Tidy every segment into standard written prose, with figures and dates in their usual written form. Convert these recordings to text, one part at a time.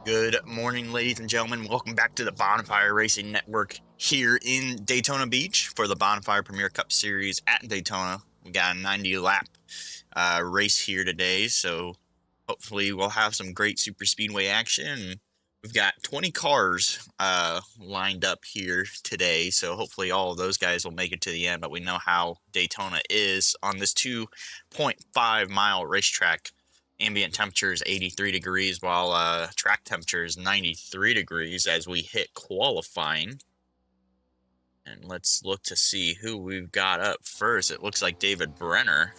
Good morning, ladies and gentlemen. Welcome back to the Bonfire Racing Network here in Daytona Beach for the Bonfire Premier Cup Series at Daytona. We got a 90-lap race here today, so hopefully we'll have some great super speedway action. We've got 20 cars lined up here today, so hopefully all of those guys will make it to the end, but we know how Daytona is on this 2.5-mile racetrack. Ambient temperature is 83 degrees, while track temperature is 93 degrees as we hit qualifying. And let's look to see who we've got up first. It looks like David Brenner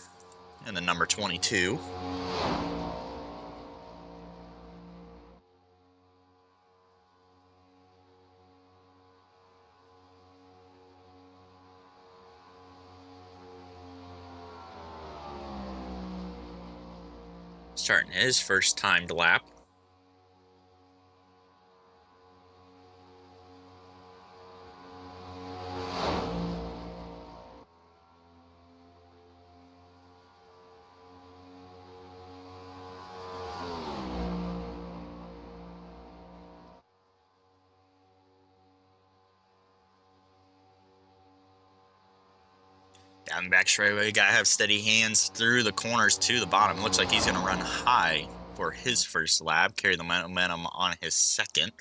in the number 22. Starting his first timed lap. Down the back straightaway, gotta have steady hands through the corners to the bottom. Looks like he's gonna run high for his first lap, carry the momentum on his second.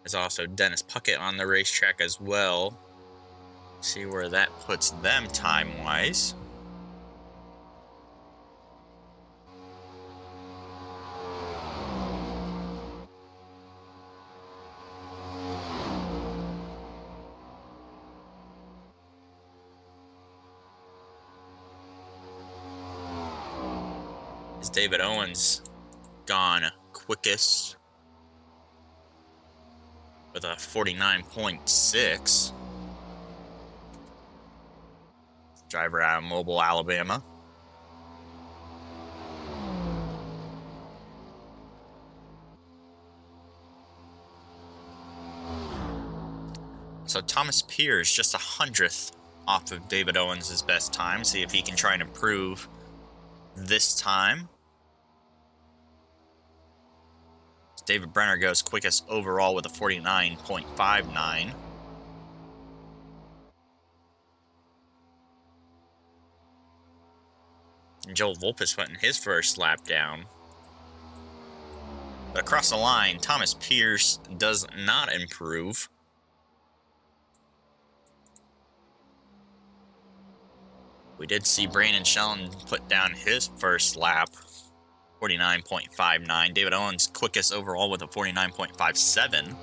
There's also Dennis Puckett on the racetrack as well. See where that puts them time-wise. Is David Owens gone quickest with a 49.6. Driver out of Mobile, Alabama. So Thomas Pierce just 100th off of David Owens' best time. See if he can try and improve this time. David Brenner goes quickest overall with a 49.59. And Joel Volpus went in his first lap down. But across the line, Thomas Pierce does not improve. We did see Brandon Shelton put down his first lap, 49.59. David Owens quickest overall with a 49.57.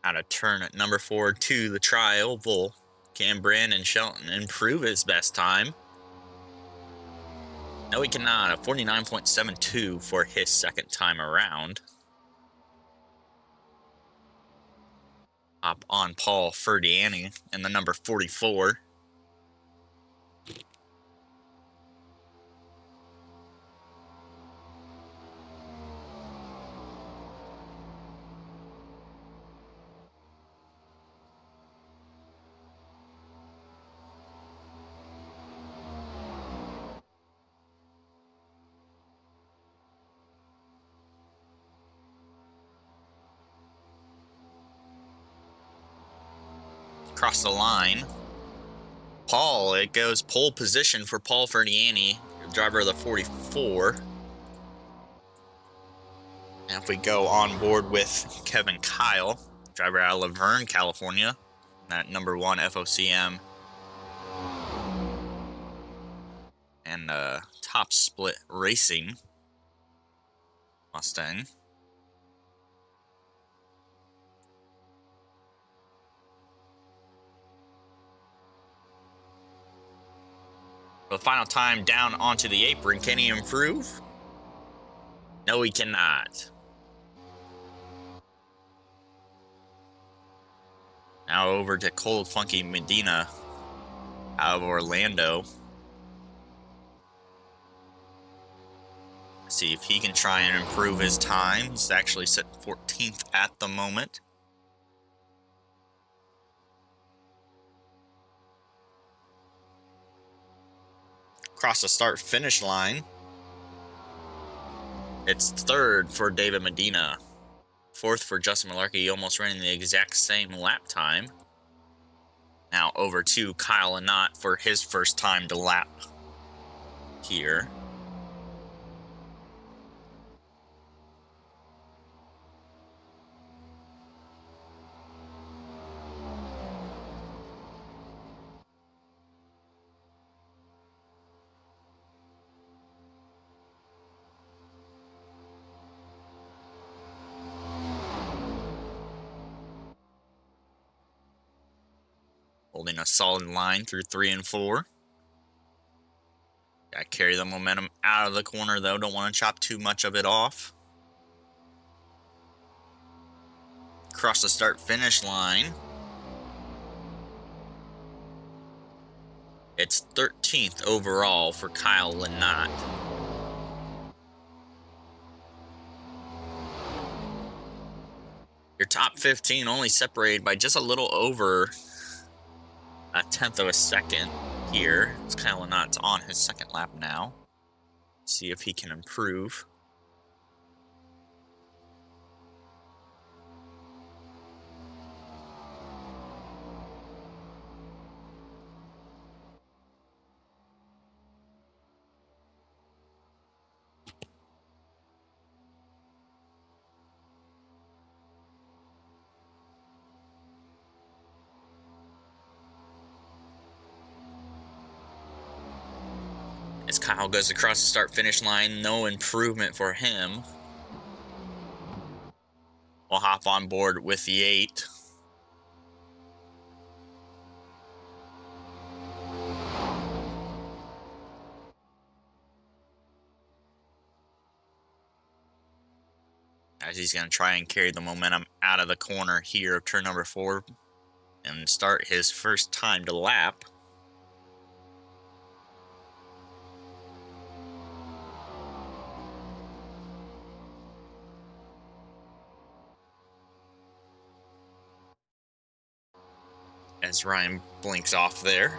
Out of turn at number 4 to the tri-oval. Can Brandon Shelton improve his best time? No, he cannot. A 49.72 for his second time around. Up on Paul Ferdiani in the number 44. Across the line, Paul, it goes pole position for Paul Ferdiani, driver of the 44. And if we go on board with Kevin Kyle, driver out of Laverne, California, that number 1 FOCM and Top Split Racing Mustang. For the final time down onto the apron, can he improve? No, he cannot. Now over to Cold Funky Medina out of Orlando. See if he can try and improve his time. He's actually sitting 14th at the moment. Across the start-finish line, it's 3rd for David Medina. 4th for Justin Malarkey, almost running the exact same lap time. Now over to Kyle Anott for his first time to lap here. Holding a solid line through 3 and 4. Gotta carry the momentum out of the corner though. Don't want to chop too much of it off. Across the start-finish line, it's 13th overall for Kyle Anott. Your top 15 only separated by just a little over a 1/10 of a second here. It's Kyle Anott's on his second lap now. See if he can improve. As Kyle goes across the start-finish line, no improvement for him. We'll hop on board with the 8. As he's going to try and carry the momentum out of the corner here of turn number 4 and start his first time to lap. As Ryan blinks off there.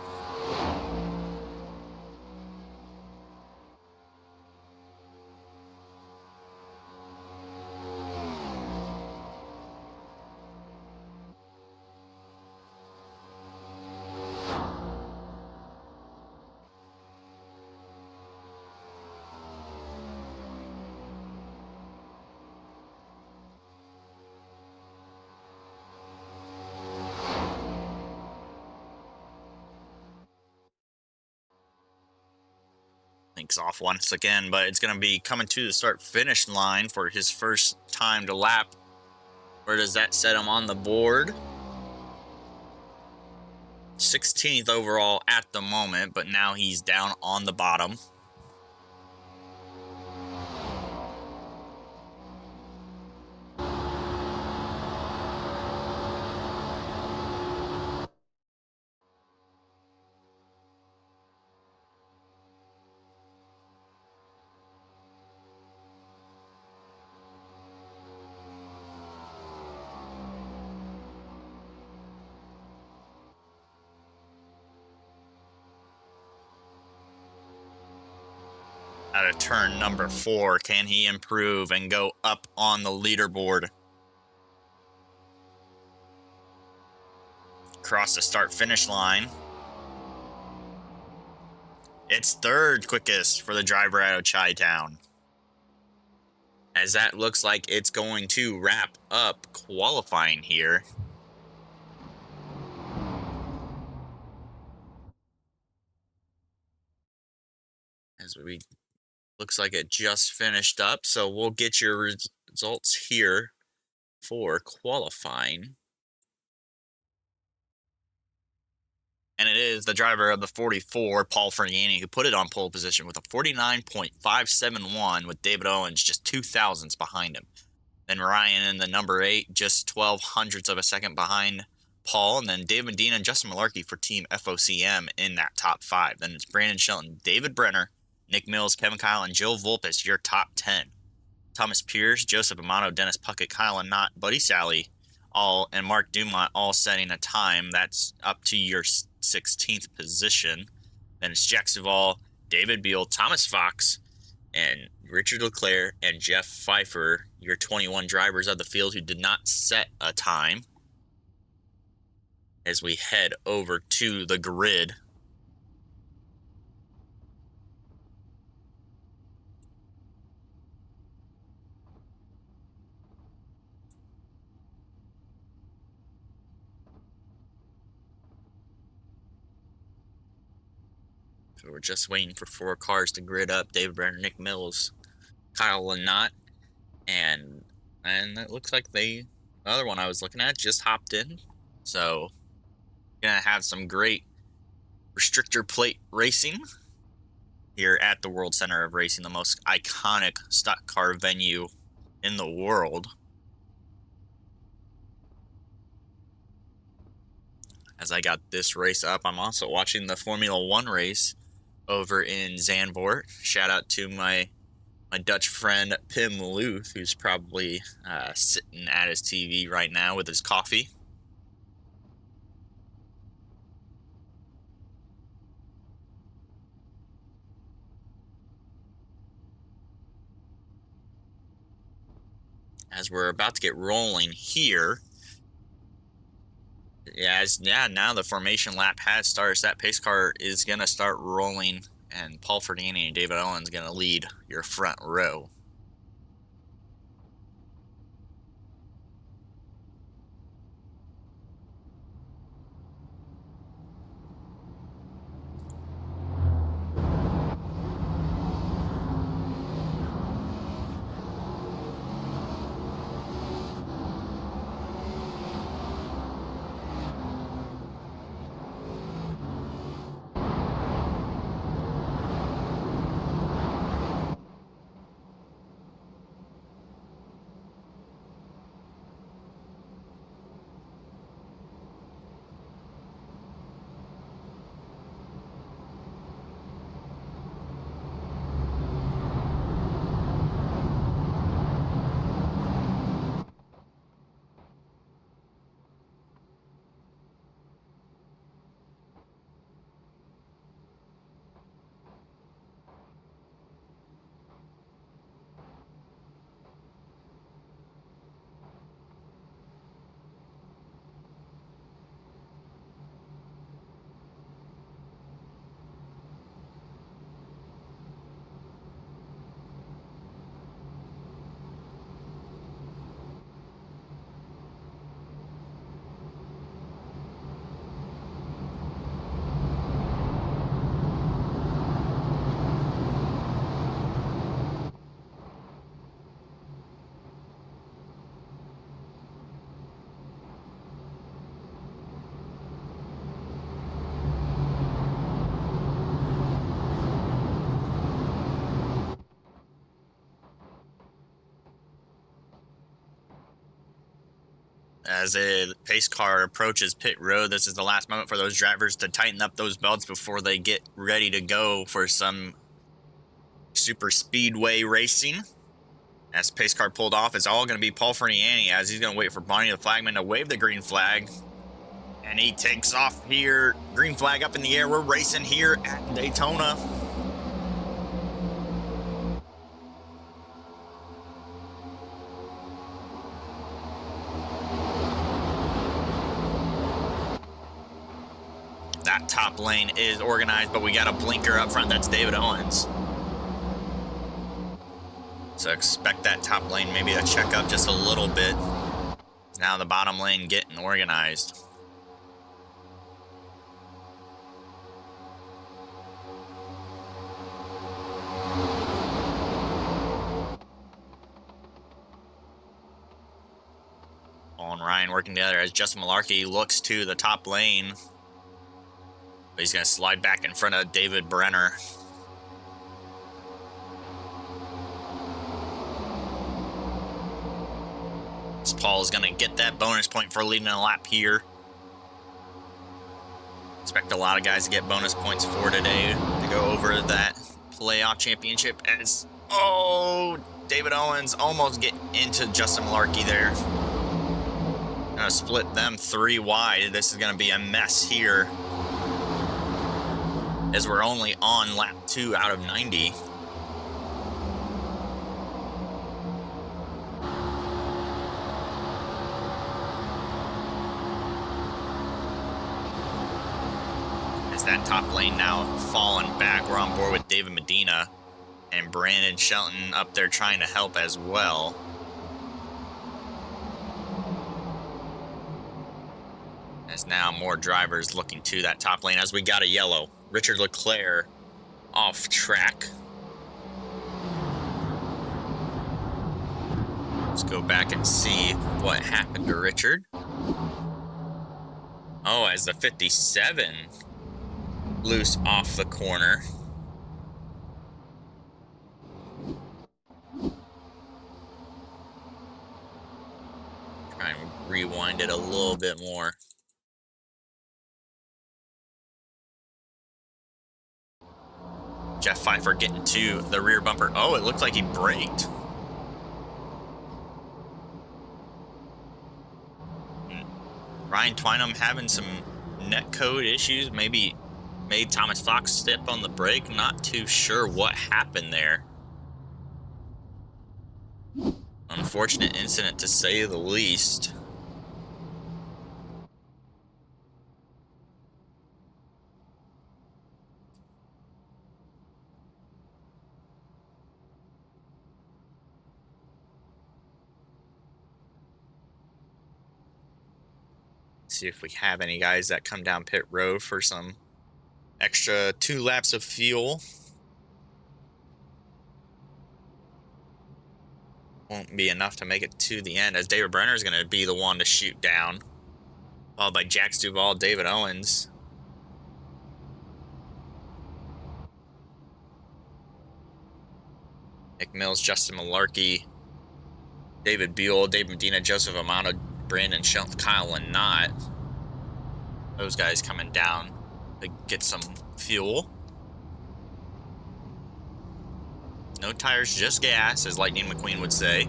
Links off once again, but it's going to be coming to the start-finish line for his first time to lap. Where does that set him on the board? 16th overall at the moment, but now he's down on the bottom. Out of turn number 4, can he improve and go up on the leaderboard? Across the start-finish line. It's 3rd quickest for the driver out of Chi-Town. As that looks like it's going to wrap up qualifying here. As we looks like it just finished up, so we'll get your results here for qualifying. And it is the driver of the 44, Paul Ferriani, who put it on pole position with a 49.571 with David Owens just 0.02 behind him. Then Ryan in the number 8, just 0.12 of a second behind Paul, and then Dave Medina and Justin Malarkey for Team FOCM in that top 5. Then it's Brandon Shelton, David Brenner, Nick Mills, Kevin Kyle, and Joe Volpes, your top 10. Thomas Pierce, Joseph Amato, Dennis Puckett, Kyle and Knott, Buddy Sally, and Mark Dumont all setting a time. That's up to your 16th position. Then it's Jack Duvall, David Beal, Thomas Fox, and Richard Leclerc and Jeff Pfeiffer, your 21 drivers of the field who did not set a time. As we head over to the grid. So we're just waiting for 4 cars to grid up. David Brenner, Nick Mills, Kyle Lynott, and it looks like the other one I was looking at just hopped in. So gonna have some great restrictor plate racing here at the World Center of Racing, the most iconic stock car venue in the world. As I got this race up, I'm also watching the Formula One race over in Zandvoort. Shout out to my Dutch friend Pim Luth, who's probably sitting at his TV right now with his coffee. As we're about to get rolling here. Now the formation lap has started. So that pace car is going to start rolling, and Paul Ferdinand and David Owens going to lead your front row. As a pace car approaches pit road, this is the last moment for those drivers to tighten up those belts before they get ready to go for some super speedway racing. As the pace car pulled off, it's all going to be Paul Ferniani, as he's going to wait for Bonnie the flagman to wave the green flag. And he takes off here. Green flag up in the air. We're racing here at Daytona. That top lane is organized, but we got a blinker up front. That's David Owens. So expect that top lane maybe to check up just a little bit. Now the bottom lane getting organized. Paul and Ryan working together as Justin Malarkey looks to the top lane. But he's going to slide back in front of David Brenner. Paul is going to get that bonus point for leading a lap here. Expect a lot of guys to get bonus points for today to go over that playoff championship as, oh, David Owens almost get into Justin Malarkey there. Gonna split them 3 wide. This is gonna be a mess here as we're only on lap 2 out of 90. As that top lane now falling back, we're on board with David Medina and Brandon Shelton up there trying to help as well. As now more drivers looking to that top lane as we got a yellow. Richard Leclerc off track. Let's go back and see what happened to Richard. Oh, as the 57 loose off the corner. Try and rewind it a little bit more. Jeff Pfeiffer getting to the rear bumper. Oh, it looked like he braked. Ryan Twynham having some netcode issues. Maybe made Thomas Fox step on the brake. Not too sure what happened there. Unfortunate incident to say the least. See if we have any guys that come down pit road for some extra 2 laps of fuel. Won't be enough to make it to the end as David Brenner is going to be the one to shoot down, followed by Jax Duvall, David Owens. Nick Mills, Justin Malarkey, David Buell, Dave Medina, Joseph Amano, Brandon Shelton, Kyle Lynott. Those guys coming down to get some fuel. No tires, just gas, as Lightning McQueen would say.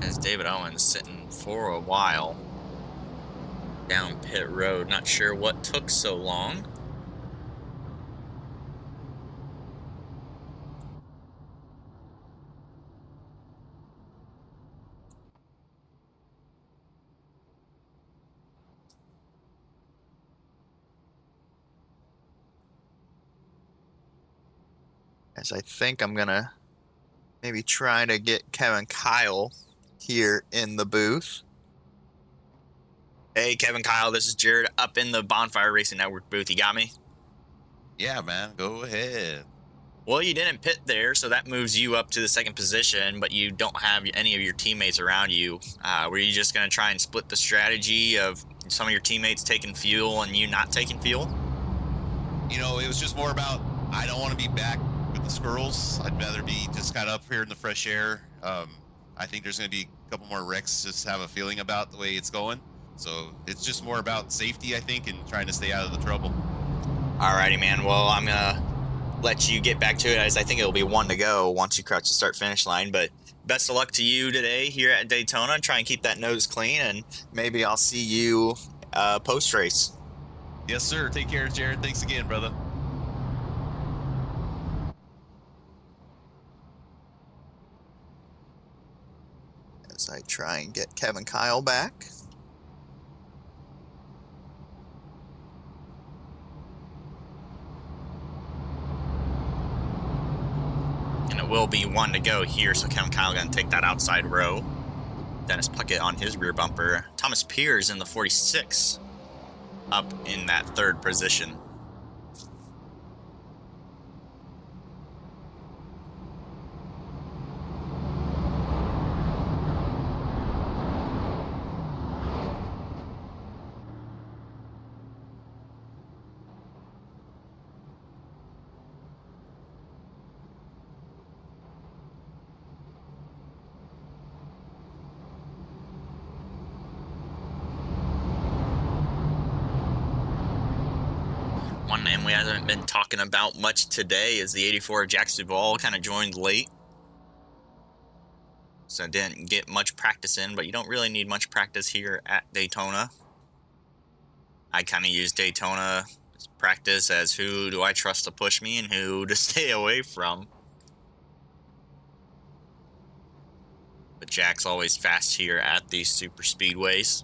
As David Owens sitting for a while down pit road. Not sure what took so long. As I think I'm gonna maybe try to get Kevin Kyle here in the booth. Hey, Kevin Kyle, this is Jared up in the Bonfire Racing Network booth. You got me? Yeah, man, go ahead. Well, you didn't pit there, so that moves you up to the 2nd position, but you don't have any of your teammates around you. Were you just going to try and split the strategy of some of your teammates taking fuel and you not taking fuel? You know, it was just more about, I don't want to be back with the squirrels. I'd rather be just kind of up here in the fresh air. I think there's going to be a couple more wrecks, just have a feeling about the way it's going. So it's just more about safety, I think, and trying to stay out of the trouble. Alrighty, man. Well, I'm going to let you get back to it, as I think it'll be 1 to go once you crouch the start-finish line. But best of luck to you today here at Daytona. Try and keep that nose clean, and maybe I'll see you post-race. Yes, sir. Take care, Jared. Thanks again, brother. As I try and get Kevin Kyle back. And it will be 1 to go here, so Kevin Kyle going to take that outside row. Dennis Puckett on his rear bumper. Thomas Piers in the 46, up in that 3rd position. One name we haven't been talking about much today is the 84 Jax Duvall. Kind of joined late, so didn't get much practice in, but you don't really need much practice here at Daytona. I kind of use Daytona as practice as who do I trust to push me and who to stay away from. But Jack's always fast here at these super speedways.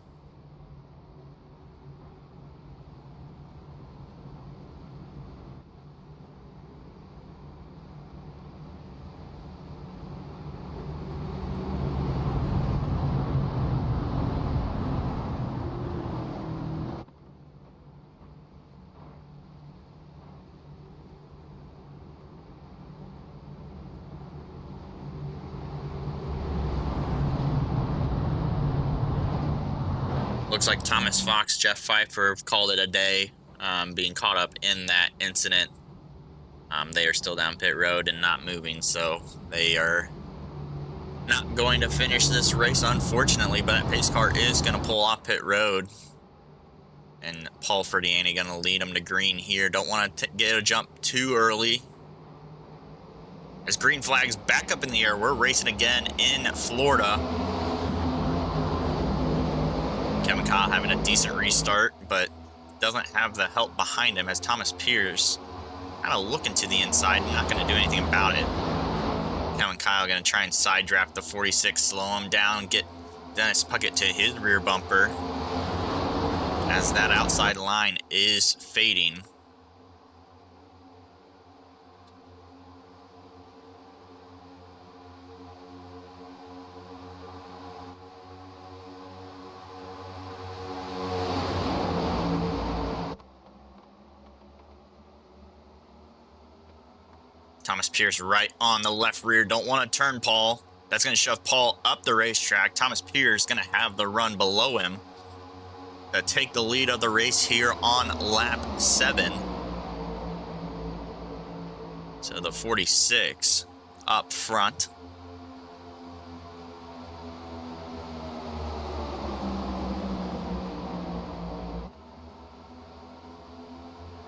Looks like Thomas Fox, Jeff Pfeiffer have called it a day, being caught up in that incident. They are still down pit road and not moving, so they are not going to finish this race, unfortunately, but that pace car is going to pull off pit road. And Paul Ferdiani going to lead them to green here. Don't want to get a jump too early. As green flags back up in the air, we're racing again in Florida. Kevin Kyle having a decent restart, but doesn't have the help behind him as Thomas Pierce kind of looking to the inside, not going to do anything about it. Kevin Kyle going to try and side draft the 46, slow him down, get Dennis Puckett to his rear bumper as that outside line is fading. Thomas Pierce right on the left rear. Don't want to turn Paul. That's going to shove Paul up the racetrack. Thomas Pierce going to have the run below him to take the lead of the race here on lap 7. So the 46 up front.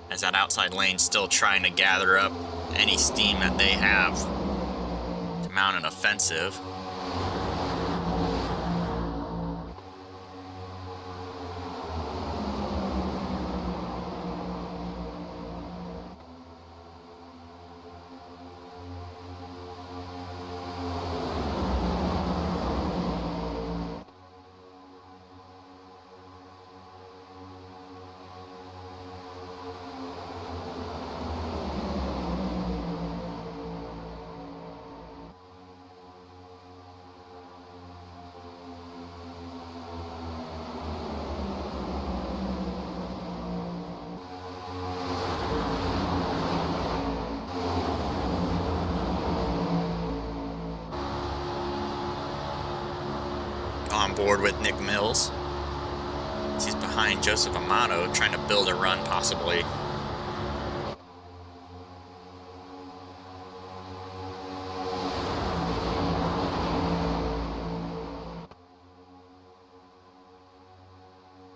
As that outside lane still trying to gather up any steam that they have to mount an offensive. On board with Nick Mills. He's behind Joseph Amato, trying to build a run possibly.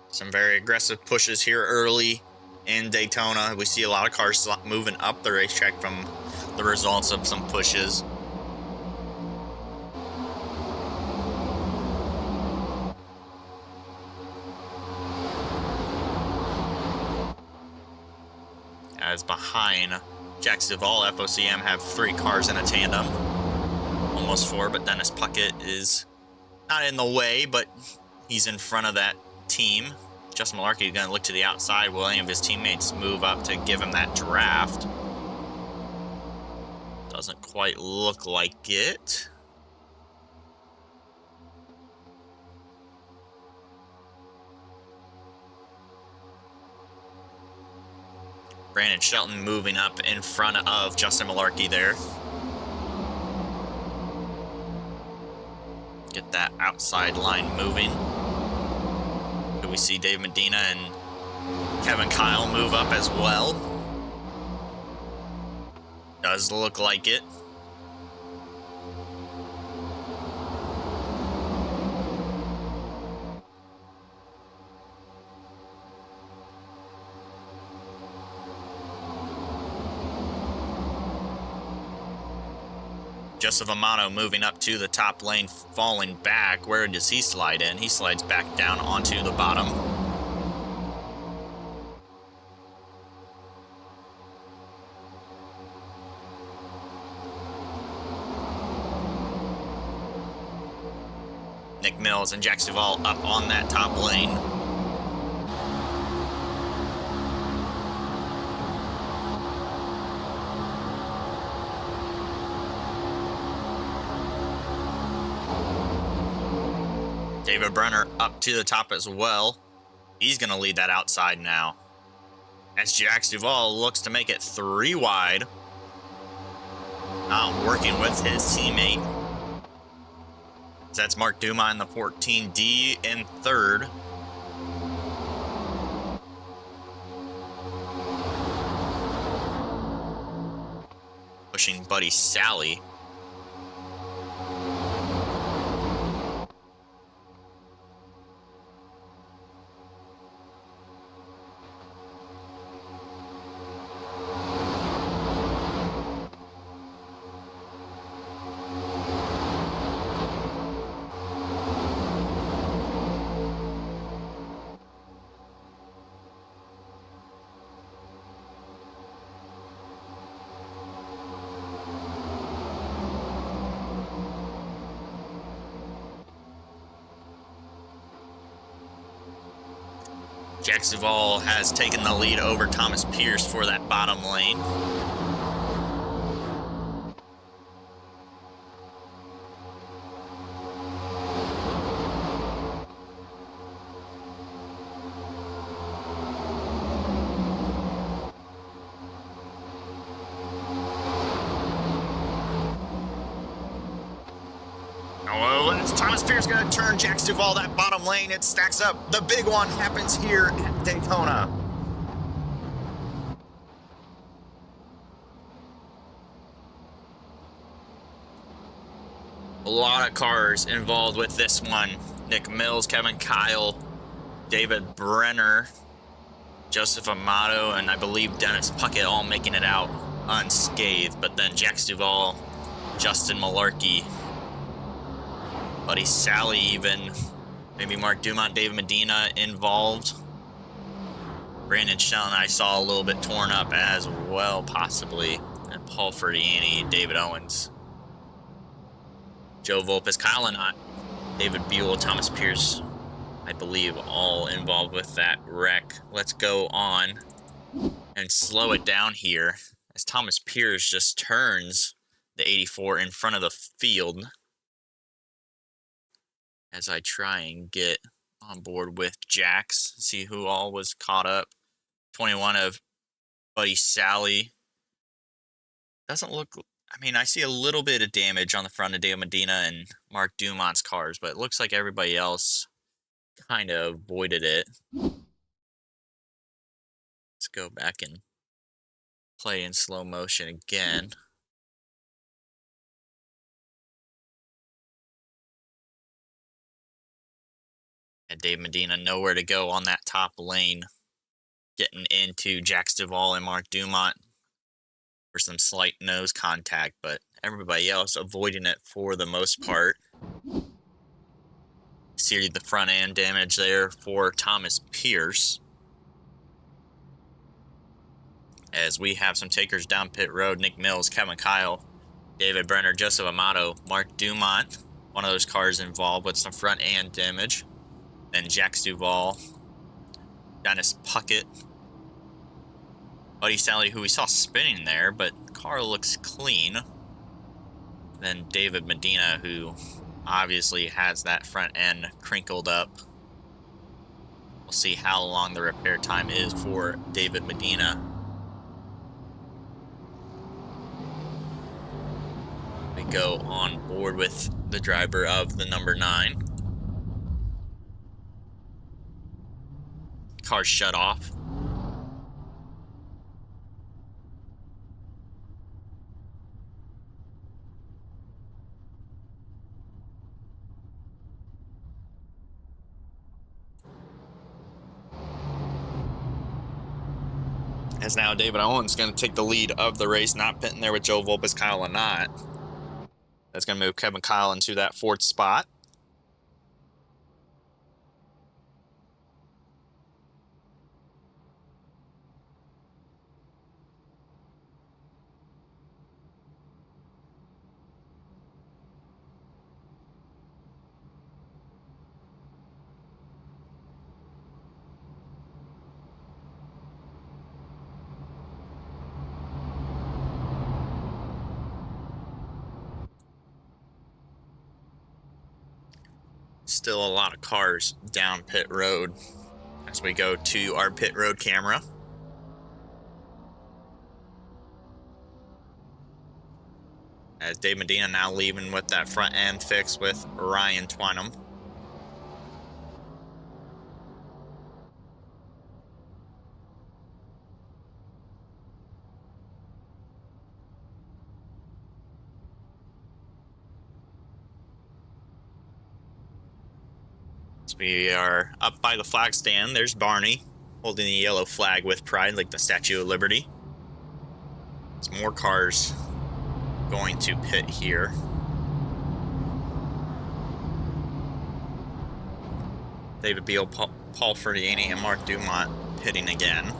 Some very aggressive pushes here early in Daytona. We see a lot of cars moving up the racetrack from the results of some pushes. As behind Jax Duvall, FOCM have 3 cars in a tandem. Almost 4, but Dennis Puckett is not in the way, but he's in front of that team. Justin Malarkey is going to look to the outside. Will any of his teammates move up to give him that draft? Doesn't quite look like it. Brandon Shelton moving up in front of Justin Malarkey there. Get that outside line moving. Do we see Dave Medina and Kevin Kyle move up as well? Does look like it. Joseph Amato moving up to the top lane, falling back. Where does he slide in? He slides back down onto the bottom. Nick Mills and Jack Duval up on that top lane. David Brenner up to the top as well. He's going to lead that outside now. As Jack Duval looks to make it 3 wide. Not working with his teammate. That's Mark Dumont in the 14D in 3rd. Pushing Buddy Sally. Jack Duval has taken the lead over Thomas Pierce for that bottom lane. Thomas Pierce going to turn Jack Duval that bottom lane. It stacks up. The big one happens here at Daytona. A lot of cars involved with this one. Nick Mills, Kevin Kyle, David Brenner, Joseph Amato, and I believe Dennis Puckett all making it out unscathed. But then Jack Duval, Justin Malarkey, Buddy Sally even, maybe Mark Dumont, David Medina involved. Brandon Shellen I saw a little bit torn up as well, possibly. And Paul Ferdiani, David Owens, Joe Volpes, Kyle Lynott, David Buell, Thomas Pierce, I believe all involved with that wreck. Let's go on and slow it down here as Thomas Pierce just turns the 84 in front of the field. As I try and get on board with Jax, see who all was caught up. 21 of Buddy Sally. Doesn't look, I mean, I see a little bit of damage on the front of Dale Medina and Mark Dumont's cars, but it looks like everybody else kind of avoided it. Let's go back and play in slow motion again. And Dave Medina nowhere to go on that top lane. Getting into Jack Duval and Mark Dumont for some slight nose contact, but everybody else avoiding it for the most part. See the front end damage there for Thomas Pierce. As we have some takers down pit road, Nick Mills, Kevin Kyle, David Brenner, Joseph Amato, Mark Dumont. One of those cars involved with some front end damage. Then Jack Duval, Dennis Puckett, Buddy Sally, who we saw spinning there, but the car looks clean. Then David Medina, who obviously has that front end crinkled up. We'll see how long the repair time is for David Medina. We go on board with the driver of the number 9. Car shut off. As now David Owens going to take the lead of the race, not pitting there with Joe Volpes, Kyle Lynott. That's going to move Kevin Kyle into that 4th spot. Still a lot of cars down pit road as we go to our pit road camera. As Dave Medina now leaving with that front end fix with Ryan Twynham. We are up by the flag stand. There's Barney holding the yellow flag with pride like the Statue of Liberty. There's more cars going to pit here. David Beal, Paul Ferdiani, and Mark Dumont pitting again.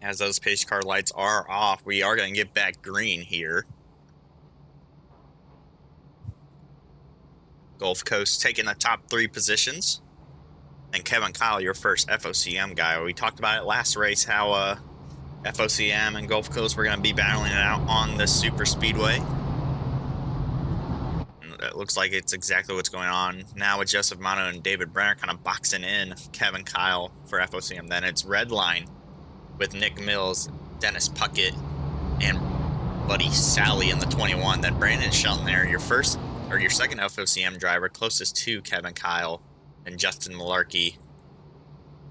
As those pace car lights are off, we are going to get back green here. Gulf Coast taking the top 3 positions. And Kevin Kyle, your first FOCM guy. We talked about it last race, how FOCM and Gulf Coast were going to be battling it out on the super speedway. And it looks like it's exactly what's going on now with Joseph Mano and David Brenner kind of boxing in Kevin Kyle for FOCM. Then it's red line with Nick Mills, Dennis Puckett, and Buddy Sally in the 21. Then Brandon Shelton there, your second FOCM driver, closest to Kevin Kyle, and Justin Malarkey.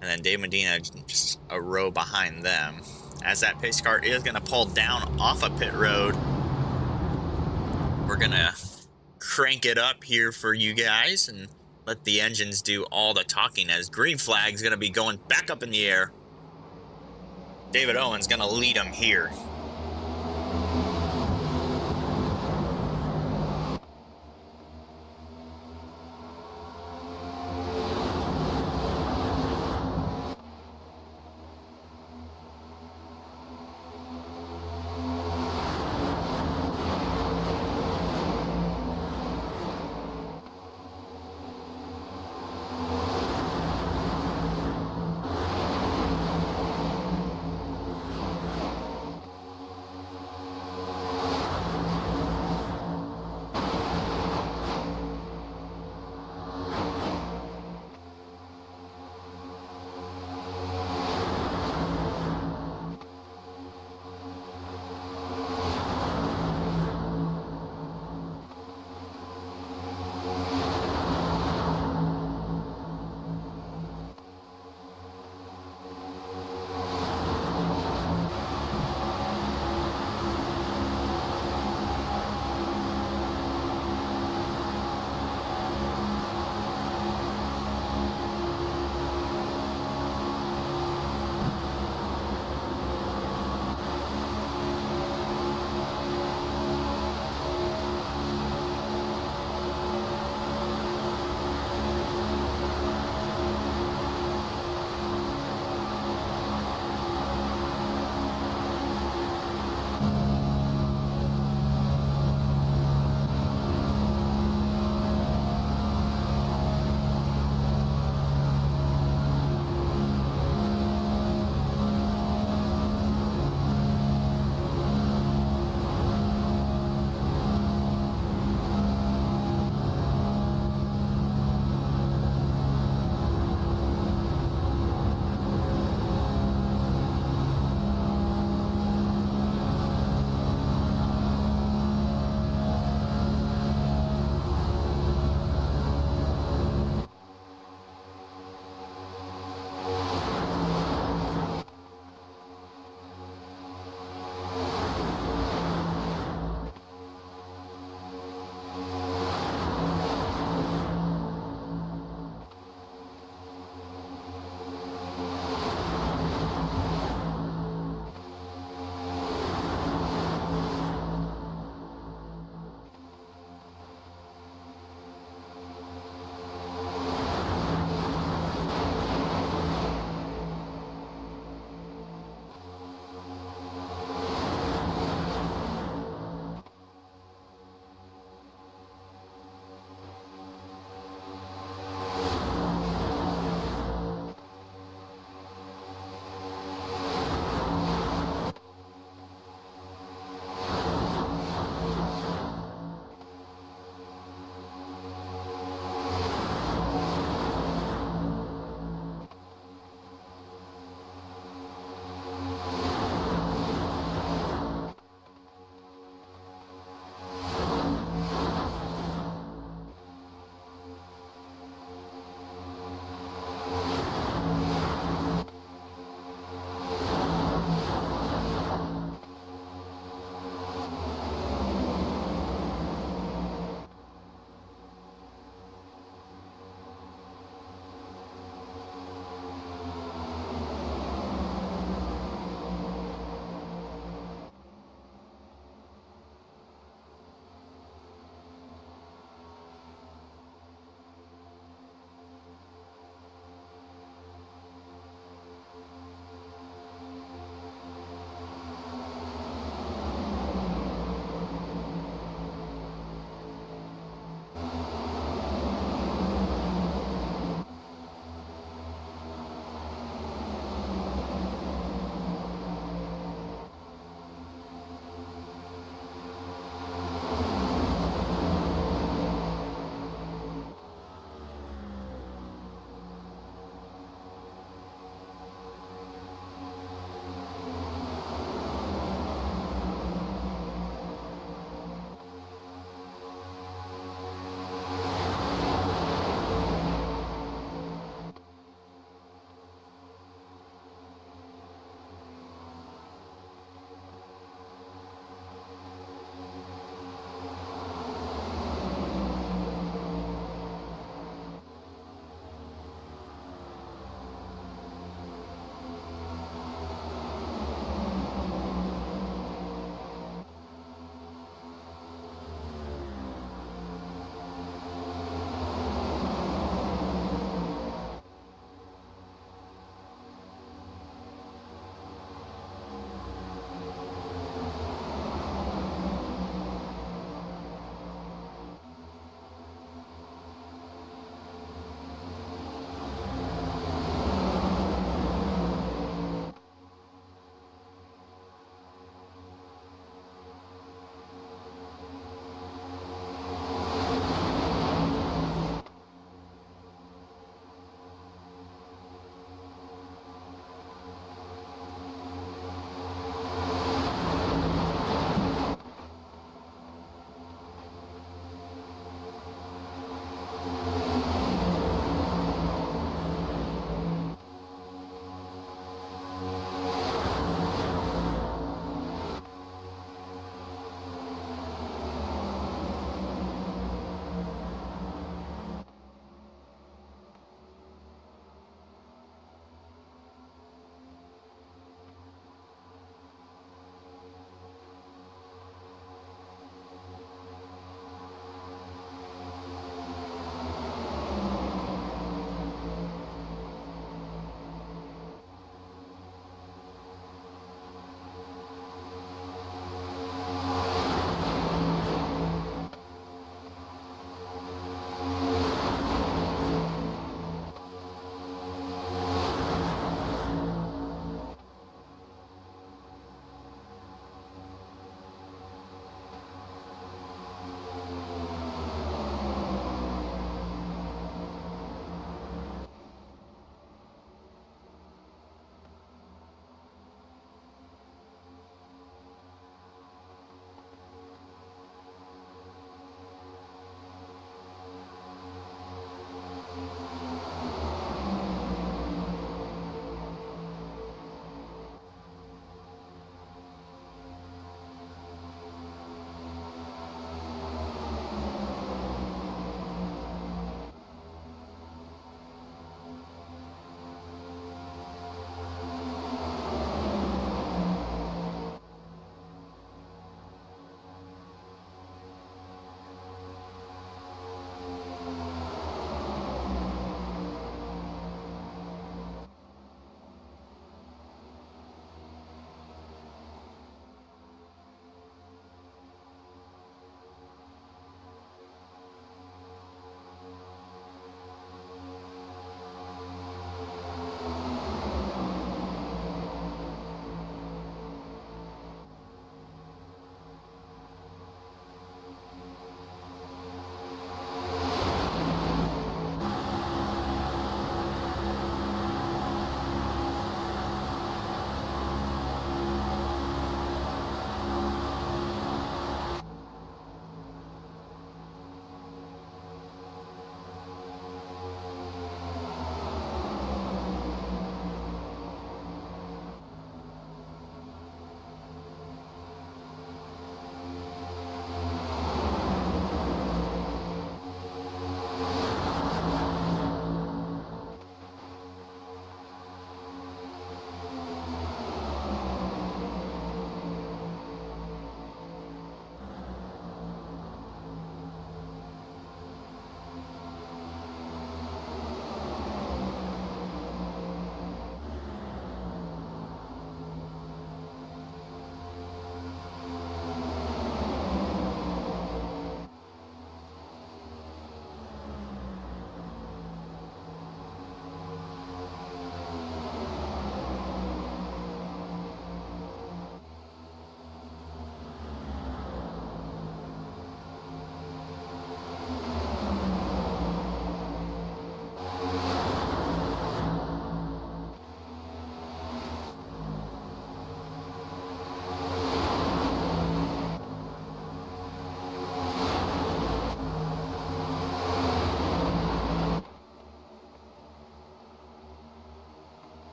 And then Dave Medina just a row behind them. As that pace car is going to pull down off of pit road, we're going to crank it up here for you guys and let the engines do all the talking, as green flag is going to be going back up in the air. David Owen's going to lead him here.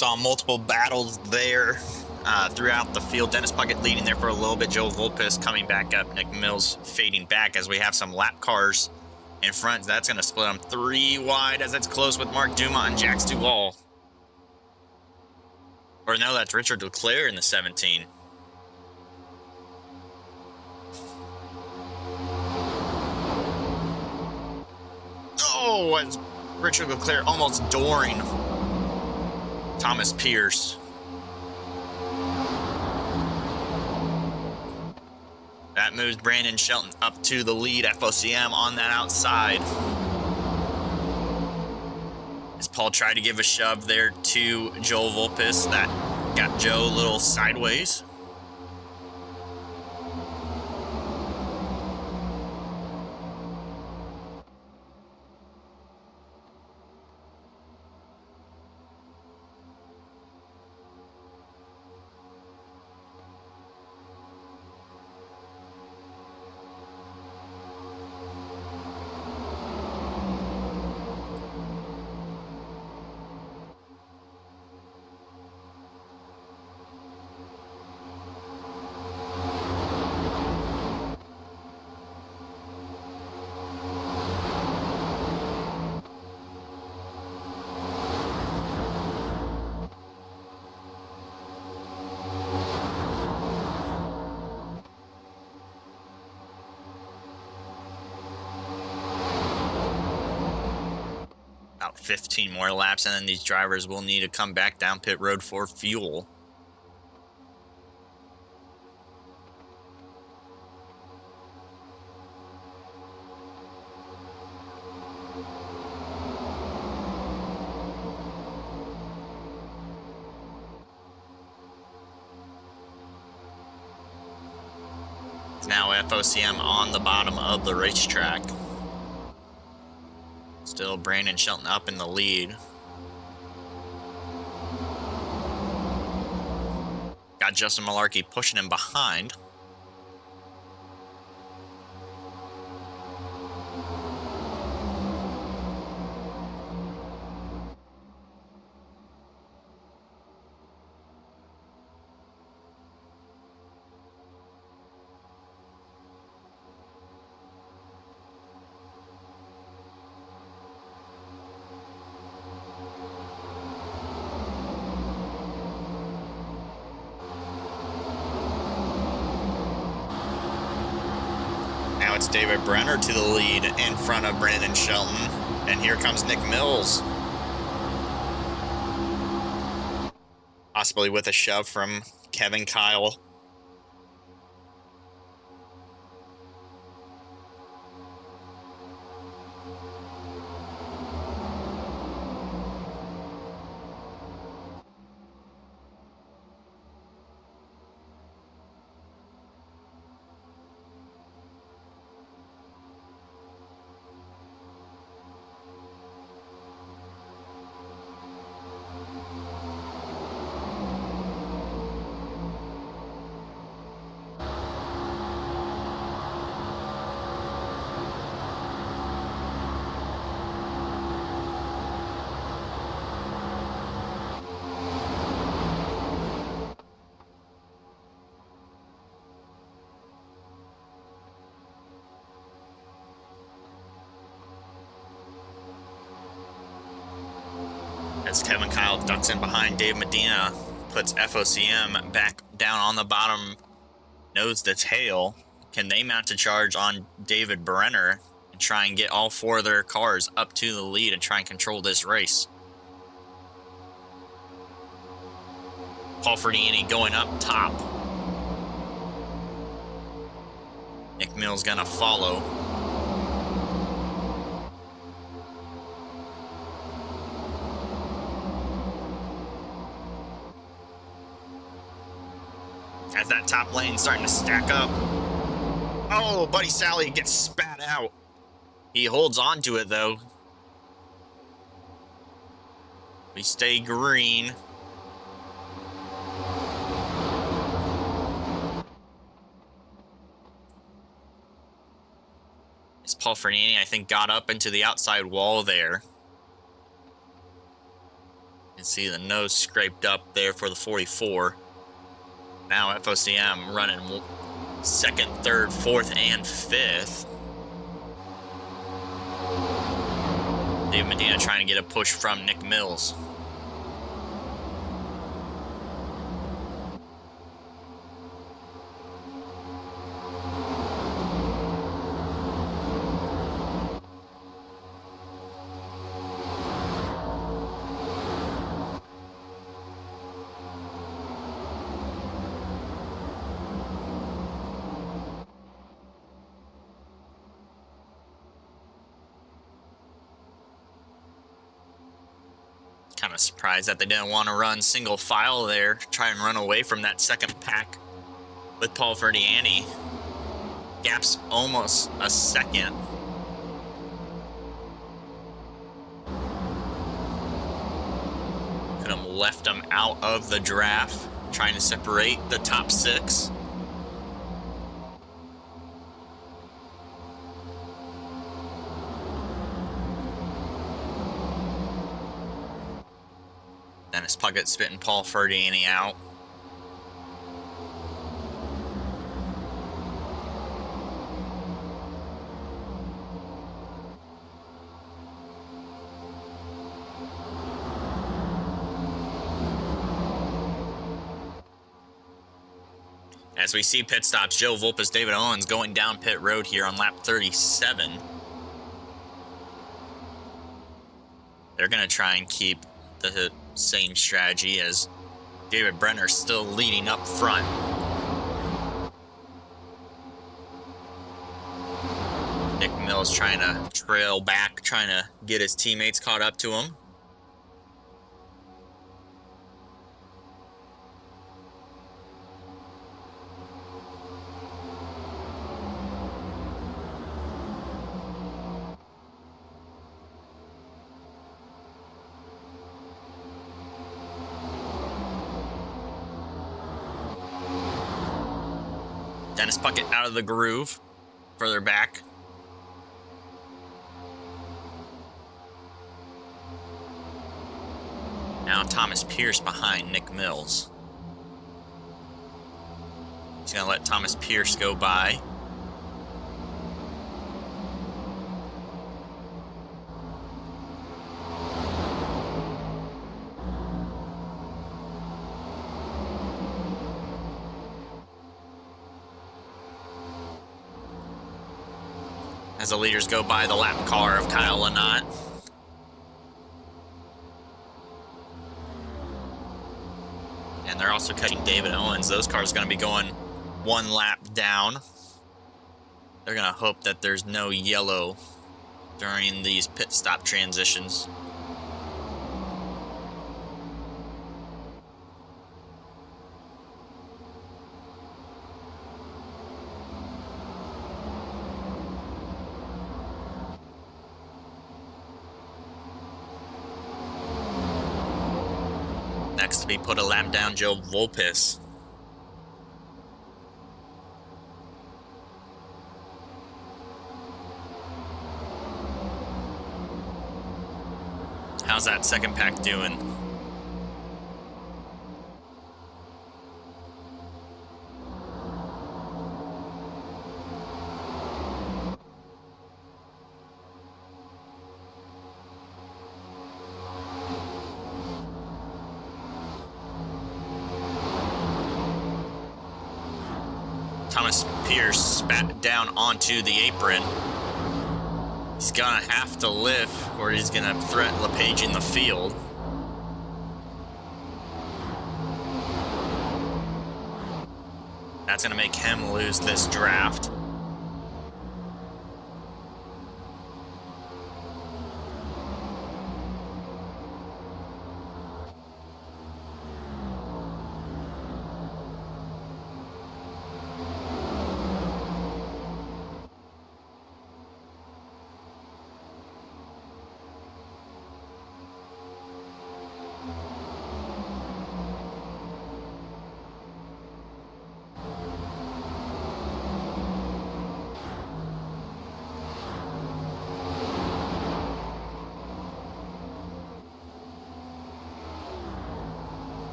Saw multiple battles there throughout the field. Dennis Puckett leading there for a little bit. Joe Volpis coming back up. Nick Mills fading back as we have some lap cars in front. That's going to split them 3 wide as it's close with Mark Dumont and Jax Duvall. Or no, that's Richard Leclerc in the 17. Oh, as Richard Leclerc almost dooring Thomas Pierce. That moves Brandon Shelton up to the lead. FOCM on that outside. As Paul tried to give a shove there to Joel Volpis, that got Joe a little sideways. About 15 more laps, and then these drivers will need to come back down pit road for fuel. It's now FOCM on the bottom of the racetrack. Still Brandon Shelton up in the lead. Got Justin Malarkey pushing him behind. Now it's David Brenner to the lead in front of Brandon Shelton. And here comes Nick Mills. Possibly with a shove from Kevin Kyle. As Kevin Kyle ducks in behind Dave Medina, puts FOCM back down on the bottom, nose to tail. Can they mount a charge on David Brenner and try and get all 4 of their cars up to the lead and try and control this race? Paul Ferdiani going up top. Nick Mills gonna follow. As that top lane starting to stack up. Oh, Buddy Sally gets spat out. He holds on to it, though. We stay green. As Paul Ferniani, I think, got up into the outside wall there. can see the nose scraped up there for the 44. Now FOCM running second, third, fourth, and fifth. David Medina trying to get a push from Nick Mills. Kind of surprised that they didn't want to run single file there, try and run away from that second pack with Paul Ferdiani. Gap's almost a second. Could have left them out of the draft, trying to separate the top six. Dennis Puckett spitting Paul Ferdiani out. As we see pit stops, Joe Vulpes, David Owens going down pit road here on lap 37. They're going to try and keep the same strategy as David Brenner still leading up front. Nick Mills trying to trail back, trying to get his teammates caught up to him. Dennis Puckett out of the groove, further back. Now Thomas Pierce behind Nick Mills. He's going to let Thomas Pierce go by. As the leaders go by the lap car of Kyle Lynott. And they're also cutting David Owens. Those cars are going to be going one lap down. They're going to hope that there's no yellow during these pit stop transitions. Next to be put a lap down, Joe Vulpes. How's that second pack doing? Thomas Pierce spat down onto the apron. He's gonna have to lift or he's gonna threaten LePage in the field. That's gonna make him lose this draft.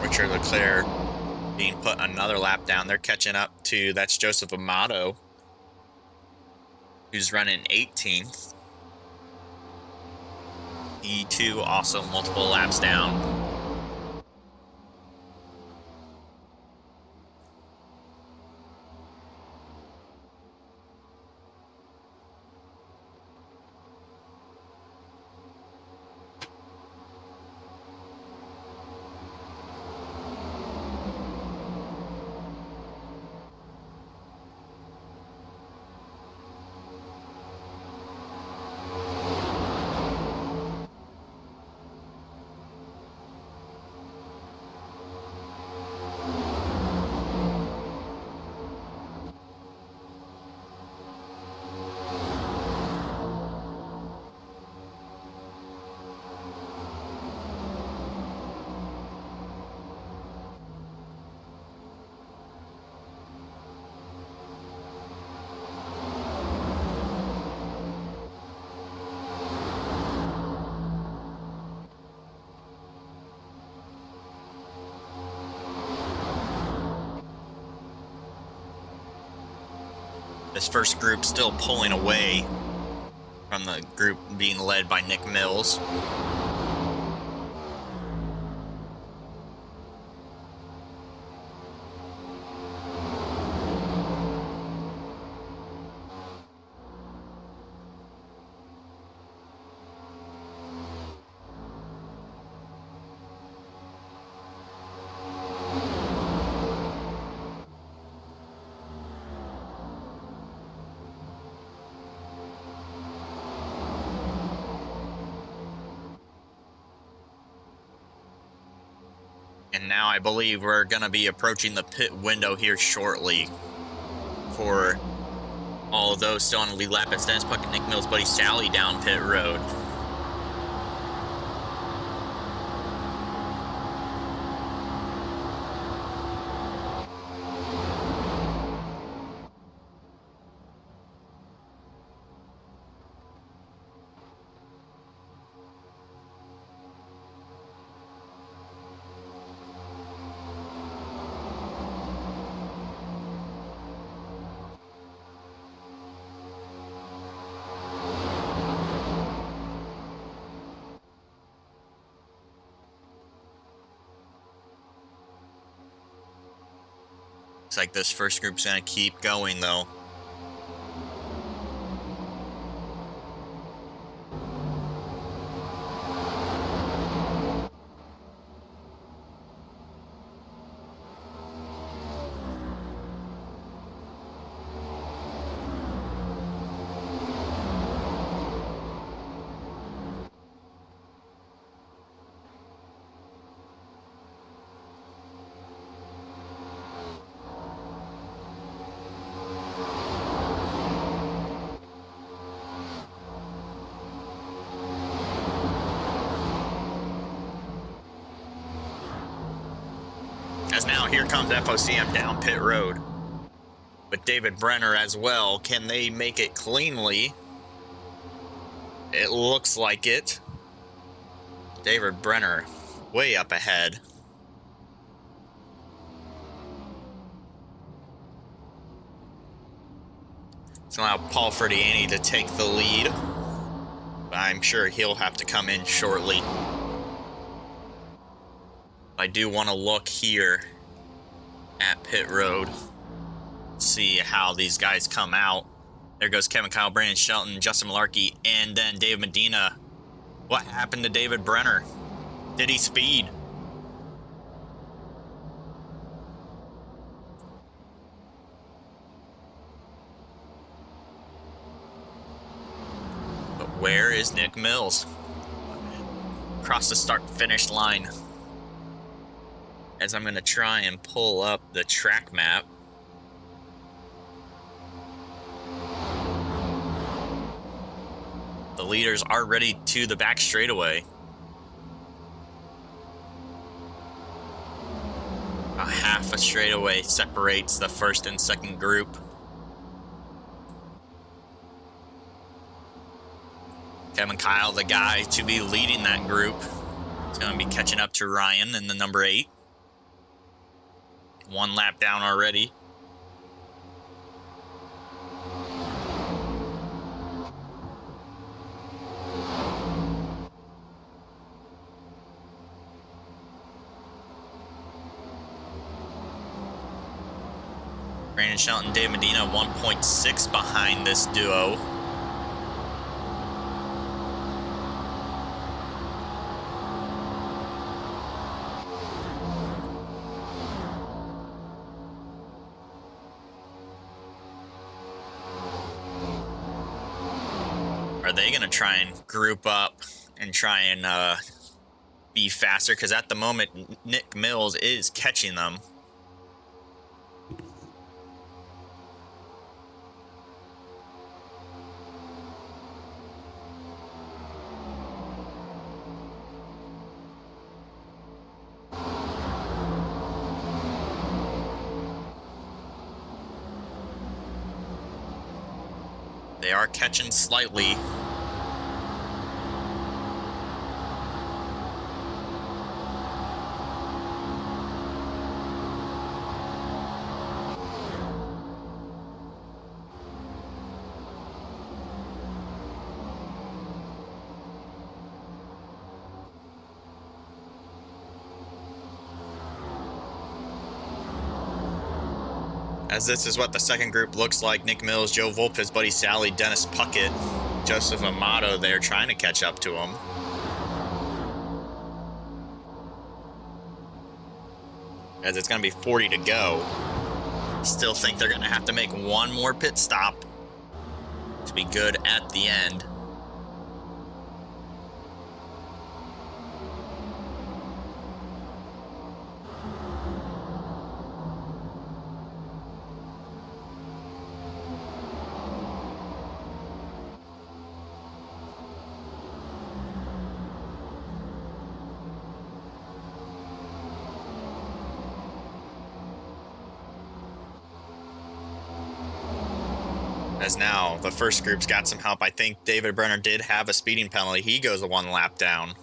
Richard Leclerc being put another lap down. They're catching up to, that's Joseph Amato, who's running 18th. He too also multiple laps down. This first group still pulling away from the group being led by Nick Mills. And now I believe we're going to be approaching the pit window here shortly for all of those still on the lead lap. It's Dennis Puckett, Nick Mills, Buddy Sally down pit road. Looks like this first group's gonna keep going though. As now here comes FOCM down pit road with David Brenner as well. Can they make it cleanly? It looks like it. David Brenner way up ahead. So now Paul Ferdiani to take the lead. But I'm sure he'll have to come in shortly. I do want to look here at pit road, see how these guys come out. There goes Kevin Kyle, Brandon Shelton, Justin Malarkey, and then Dave Medina. What happened to David Brenner? Did he speed? But where is Nick Mills? Across the start-finish line. As I'm going to try and pull up the track map. The leaders are ready to the back straightaway. A half a straightaway separates the first and second group. Kevin Kyle, the guy to be leading that group, is going to be catching up to Ryan in the number 8. 1 lap down already. Brandon Shelton, Dave Medina, 1.6 behind this duo. Are they going to try and group up and try and be faster? Because at the moment, Nick Mills is catching them. They are catching slightly. As this is what the second group looks like. Nick Mills, Joe Volpe, his buddy Sally, Dennis Puckett, Joseph Amato there trying to catch up to him. As it's going to be 40 to go. Still think they're going to have to make one more pit stop to be good at the end. As now the first group's got some help. I think David Brenner did have a speeding penalty. He goes 1 lap down.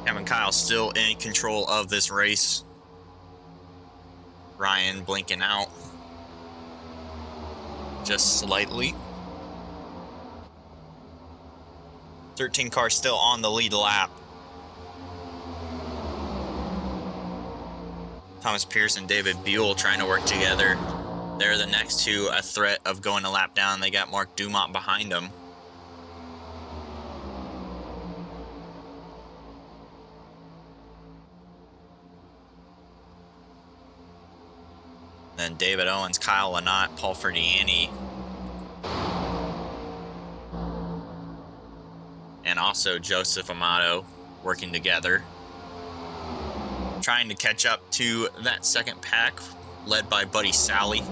Cam and Kyle still in control of this race. Ryan blinking out just slightly. 13 car still on the lead lap. Thomas Pierce and David Buell trying to work together. They're the next to a threat of going a lap down. They got Mark Dumont behind them. Then David Owens, Kyle Lynott, Paul Ferdiani, and also Joseph Amato working together, trying to catch up to that second pack led by Buddy Sally.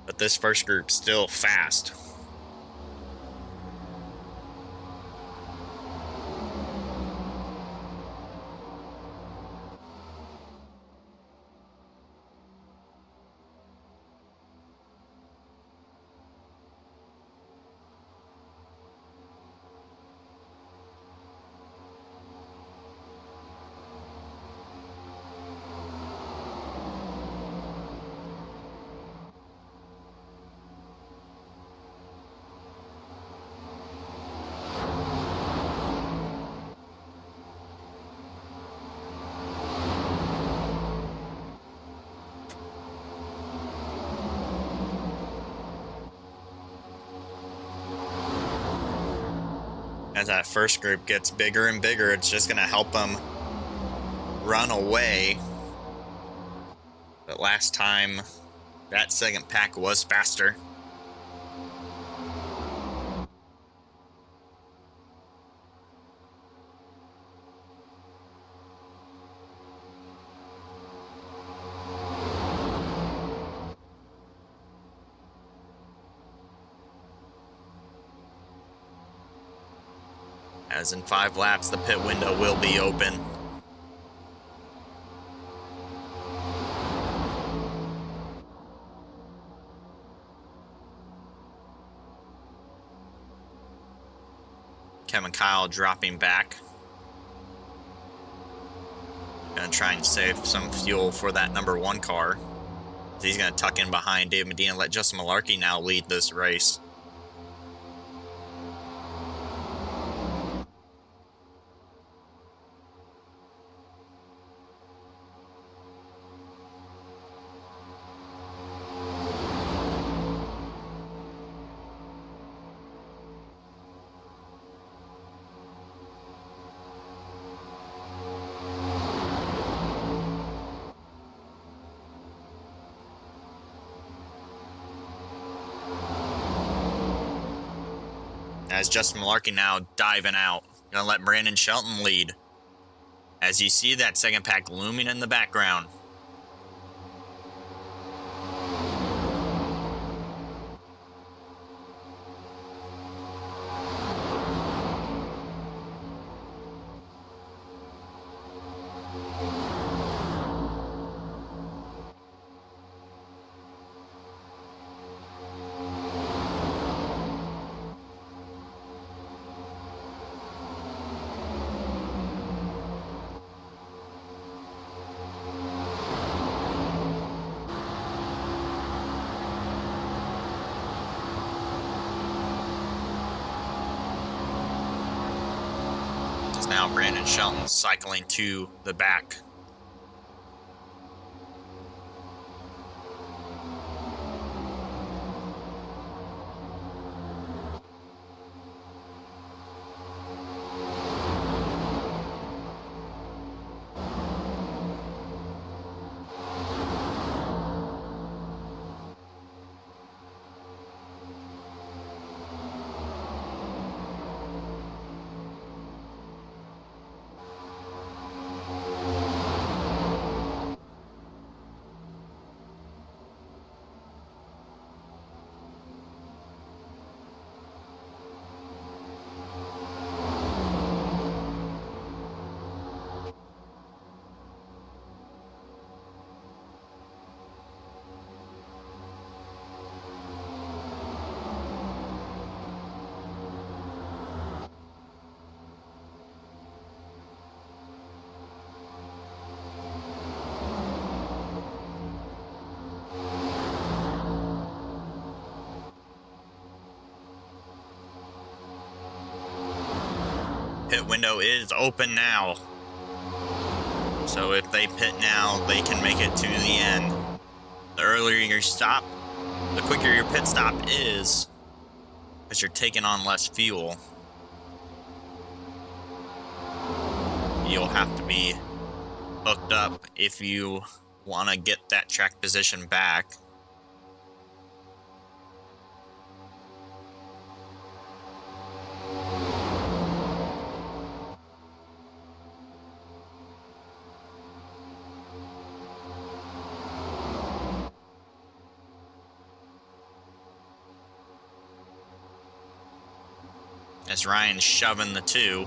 But this first group's still fast. As that first group gets bigger and bigger, it's just going to help them run away. But last time, that second pack was faster. As in 5 laps, the pit window will be open. Kevin Kyle dropping back. Gonna try and save some fuel for that number 1 car. He's gonna tuck in behind Dave Medina and let Justin Malarkey now lead this race. As Justin Malarkey now diving out. Gonna let Brandon Shelton lead. As you see that second pack looming in the background. Now Brandon Shelton cycling to the back. Pit window is open now. So if they pit now, they can make it to the end. The earlier your stop, the quicker your pit stop is, because you're taking on less fuel. You'll have to be hooked up if you want to get that track position back. As Ryan's shoving the 2.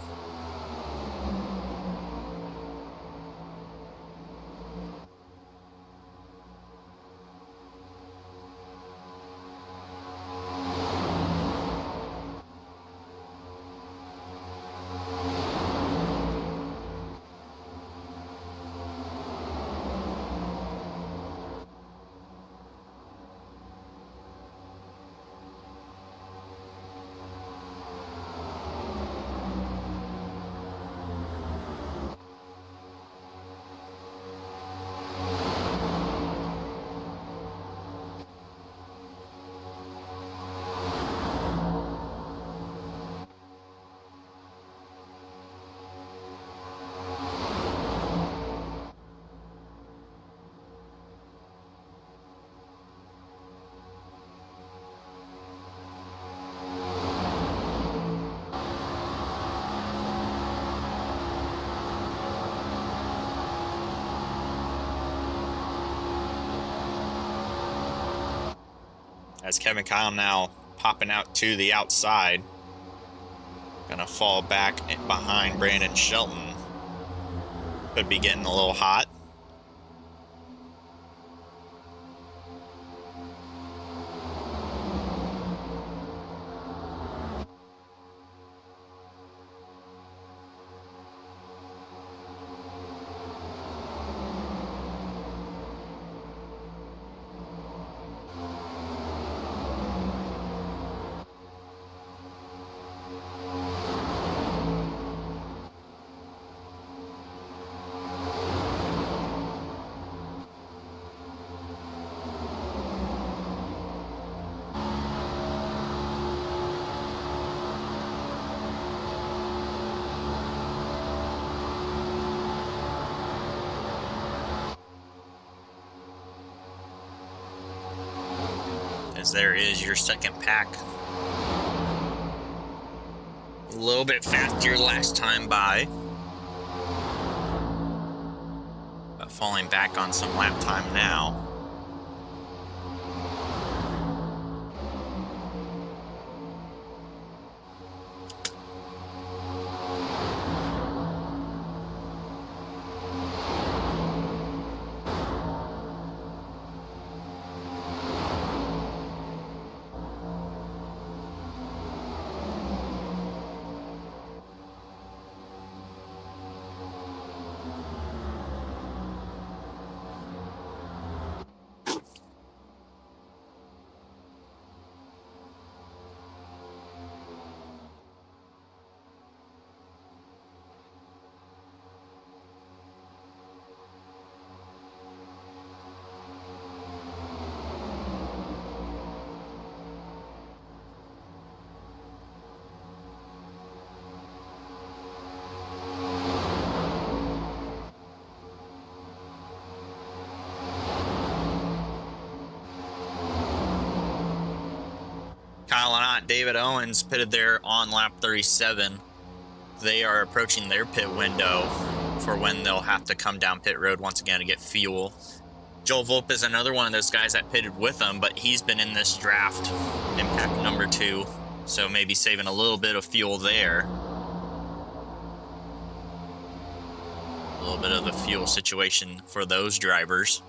as Kevin Kyle now popping out to the outside. Gonna fall back behind Brandon Shelton. Could be getting a little hot. As there is your second pack. A little bit faster last time by, but falling back on some lap time now. Kyle Lynott, David Owens pitted there on lap 37. They are approaching their pit window for when they'll have to come down pit road once again to get fuel. Joel Volpe is another one of those guys that pitted with them, but he's been in this draft in pack number 2, so maybe saving a little bit of fuel there. A little bit of the fuel situation for those drivers.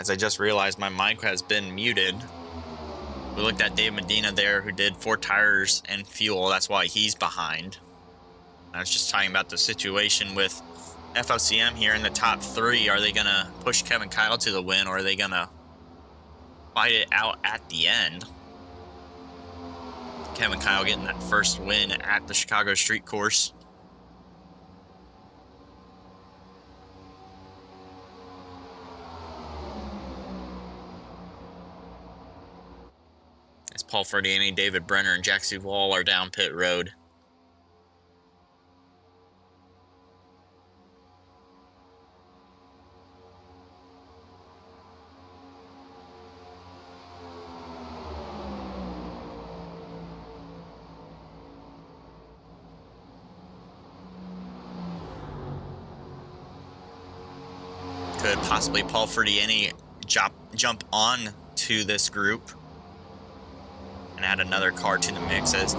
as I just realized my mic has been muted. We looked at Dave Medina there, who did 4 tires and fuel. That's why he's behind. I was just talking about the situation with FOCM here in the top 3. Are they going to push Kevin Kyle to the win, or are they going to fight it out at the end? Kevin Kyle getting that first win at the Chicago Street Course. As Paul Ferdiani, David Brenner, and Jack Duval are down pit road. Could possibly Paul Ferdiani jump on to this group and add another car to the mix, as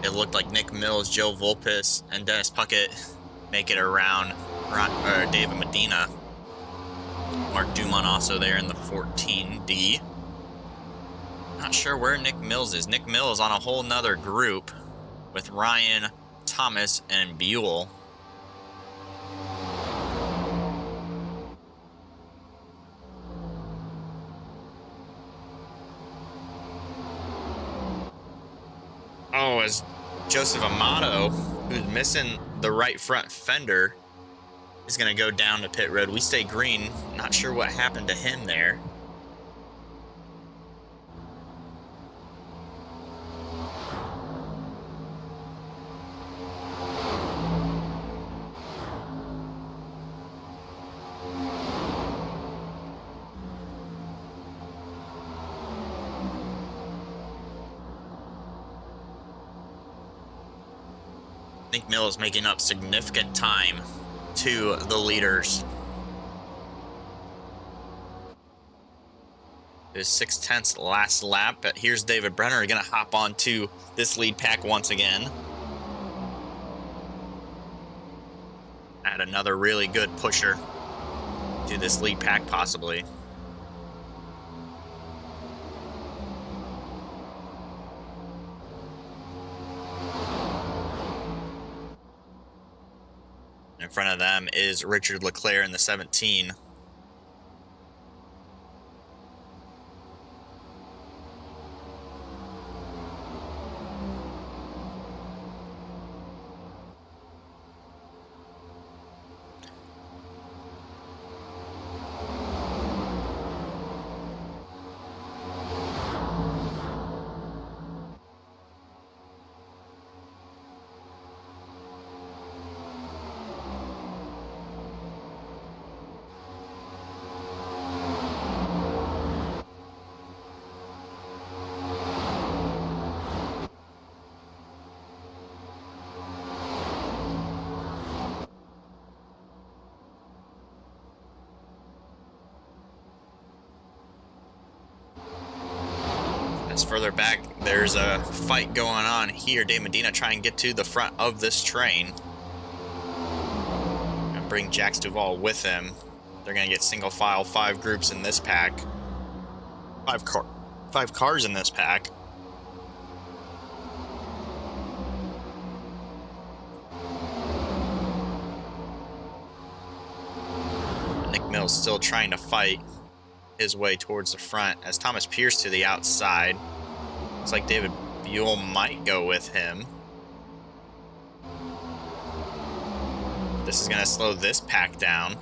it looked like Nick Mills, Joe Volpis, and Dennis Puckett make it around David Medina. Mark Dumont also there in the 14D. Not sure where Nick Mills is. Nick Mills on a whole nother group with Ryan, Thomas, and Buell. Oh, as Joseph Amato, who's missing the right front fender, is going to go down to pit road. We stay green. Not sure what happened to him there. Nick Mills making up significant time to the leaders. His 6/10 last lap, but here's David Brenner going to hop onto this lead pack once again. Add another really good pusher to this lead pack possibly. In front of them is Richard Leclerc in the 17. As further back, there's a fight going on here. Dave Medina trying to get to the front of this train and bring Jax Duval with him. They're going to get single file, 5 groups in this pack. 5 cars in this pack. Nick Mills still trying to fight his way towards the front as Thomas Pierce to the outside. Looks like David Buell might go with him. This is going to slow this pack down.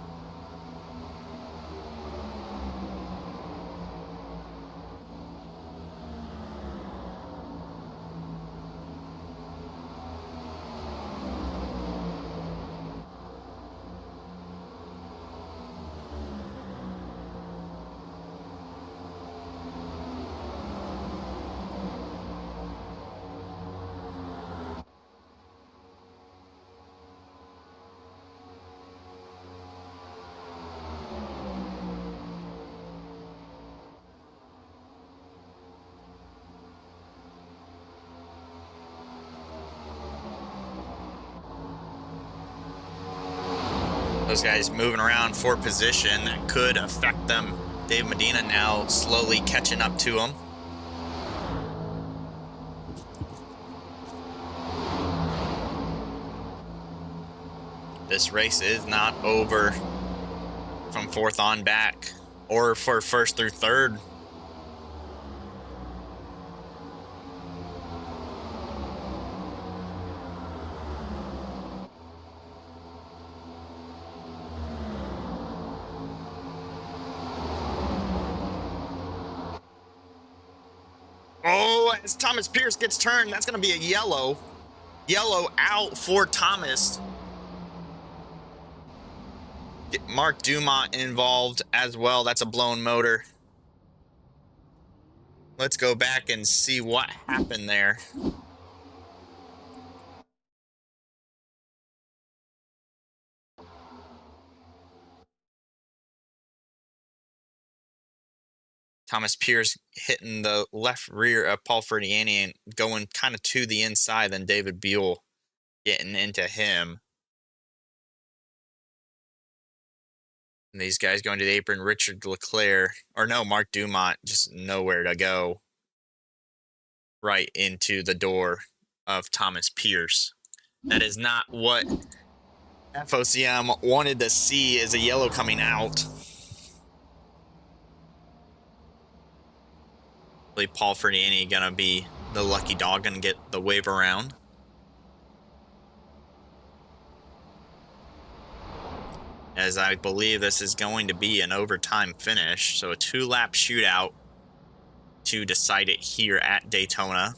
Those guys moving around for position that could affect them Dave Medina now slowly catching up to him. This race is not over from fourth on back or for first through third. Oh, as Thomas Pierce gets turned, that's going to be a yellow. Yellow out for Thomas. Get Mark Dumont involved as well. That's a blown motor. Let's go back and see what happened there. Thomas Pierce hitting the left rear of Paul Ferdiani and going kind of to the inside, then David Buell getting into him. And these guys going to the apron, Richard Leclerc, or no, Mark Dumont, just nowhere to go. Right into the door of Thomas Pierce. That is not what FOCM wanted to see, is a yellow coming out. Paul Ferdiani gonna be the lucky dog and get the wave around. As I believe this is going to be an overtime finish, so a 2-lap shootout to decide it here at Daytona.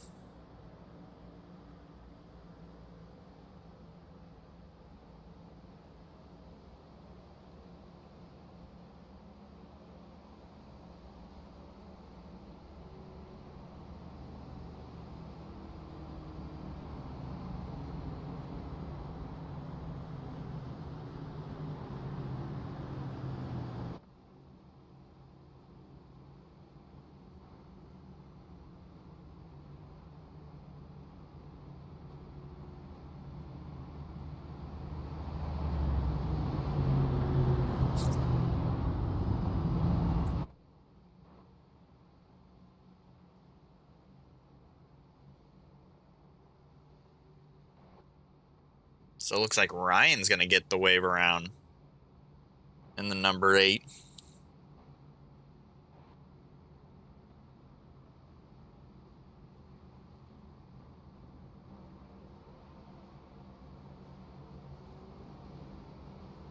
So it looks like Ryan's going to get the wave around in the number 8.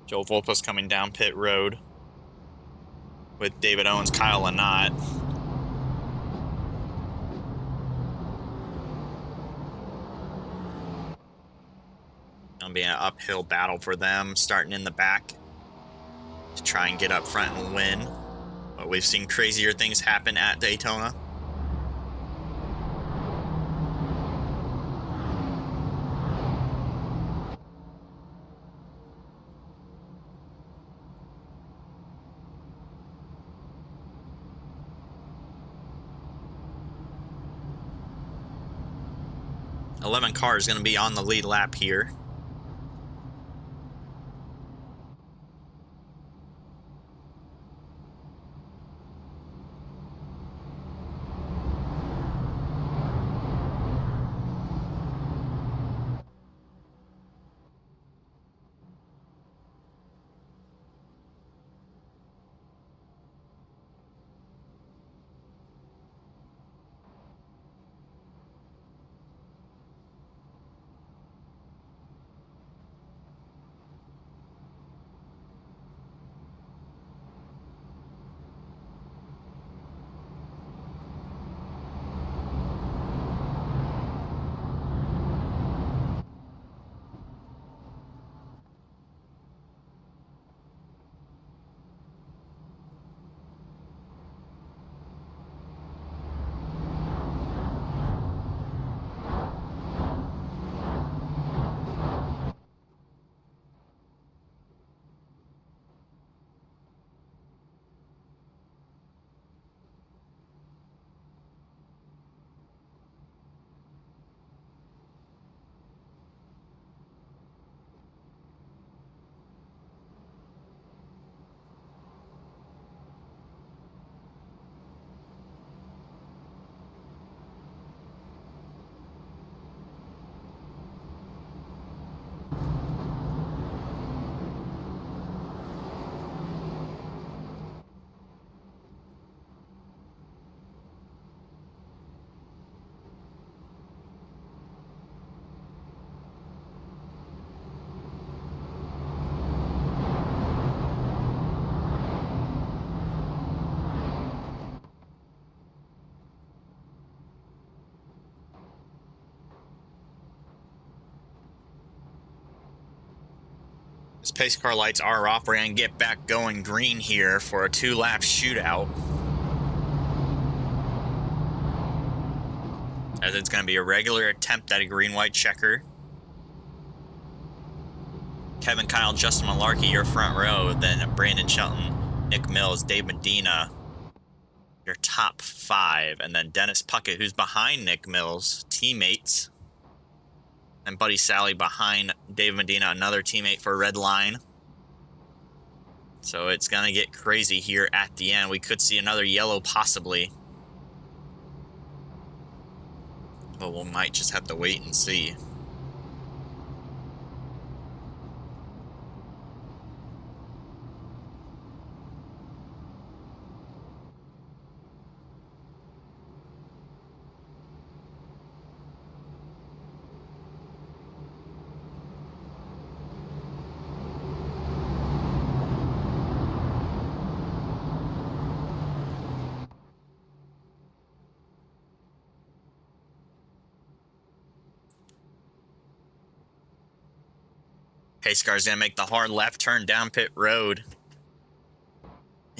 Joe Volpa's coming down pit road with David Owens, Kyle Lynott. Gonna be an uphill battle for them, starting in the back to try and get up front and win. But we've seen crazier things happen at Daytona. Eleven car is going to be on the lead lap here. As pace car lights are off, we're going to get back going green here for a 2-lap shootout. As it's going to be a regular attempt at a green-white checker. Kevin Kyle, Justin Malarkey, your front row. Then Brandon Shelton, Nick Mills, Dave Medina, your top 5. And then Dennis Puckett, who's behind Nick Mills, teammates. And Buddy Sally behind Dave Medina, another teammate for Red Line. So it's going to get crazy here at the end. We could see another yellow possibly. But we might just have to wait and see. Pace car's going to make the hard left turn down pit road.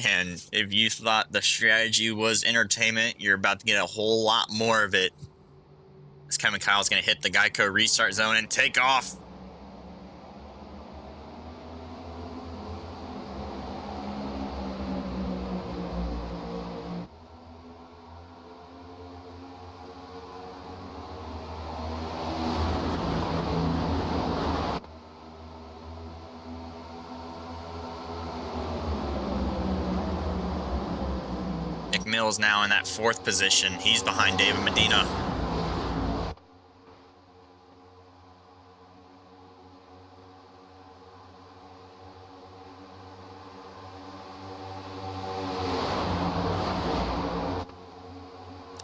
And if you thought the strategy was entertainment, you're about to get a whole lot more of it. As Kevin Kyle's going to hit the Geico restart zone and take off. Mills now in that 4th position. He's behind David Medina.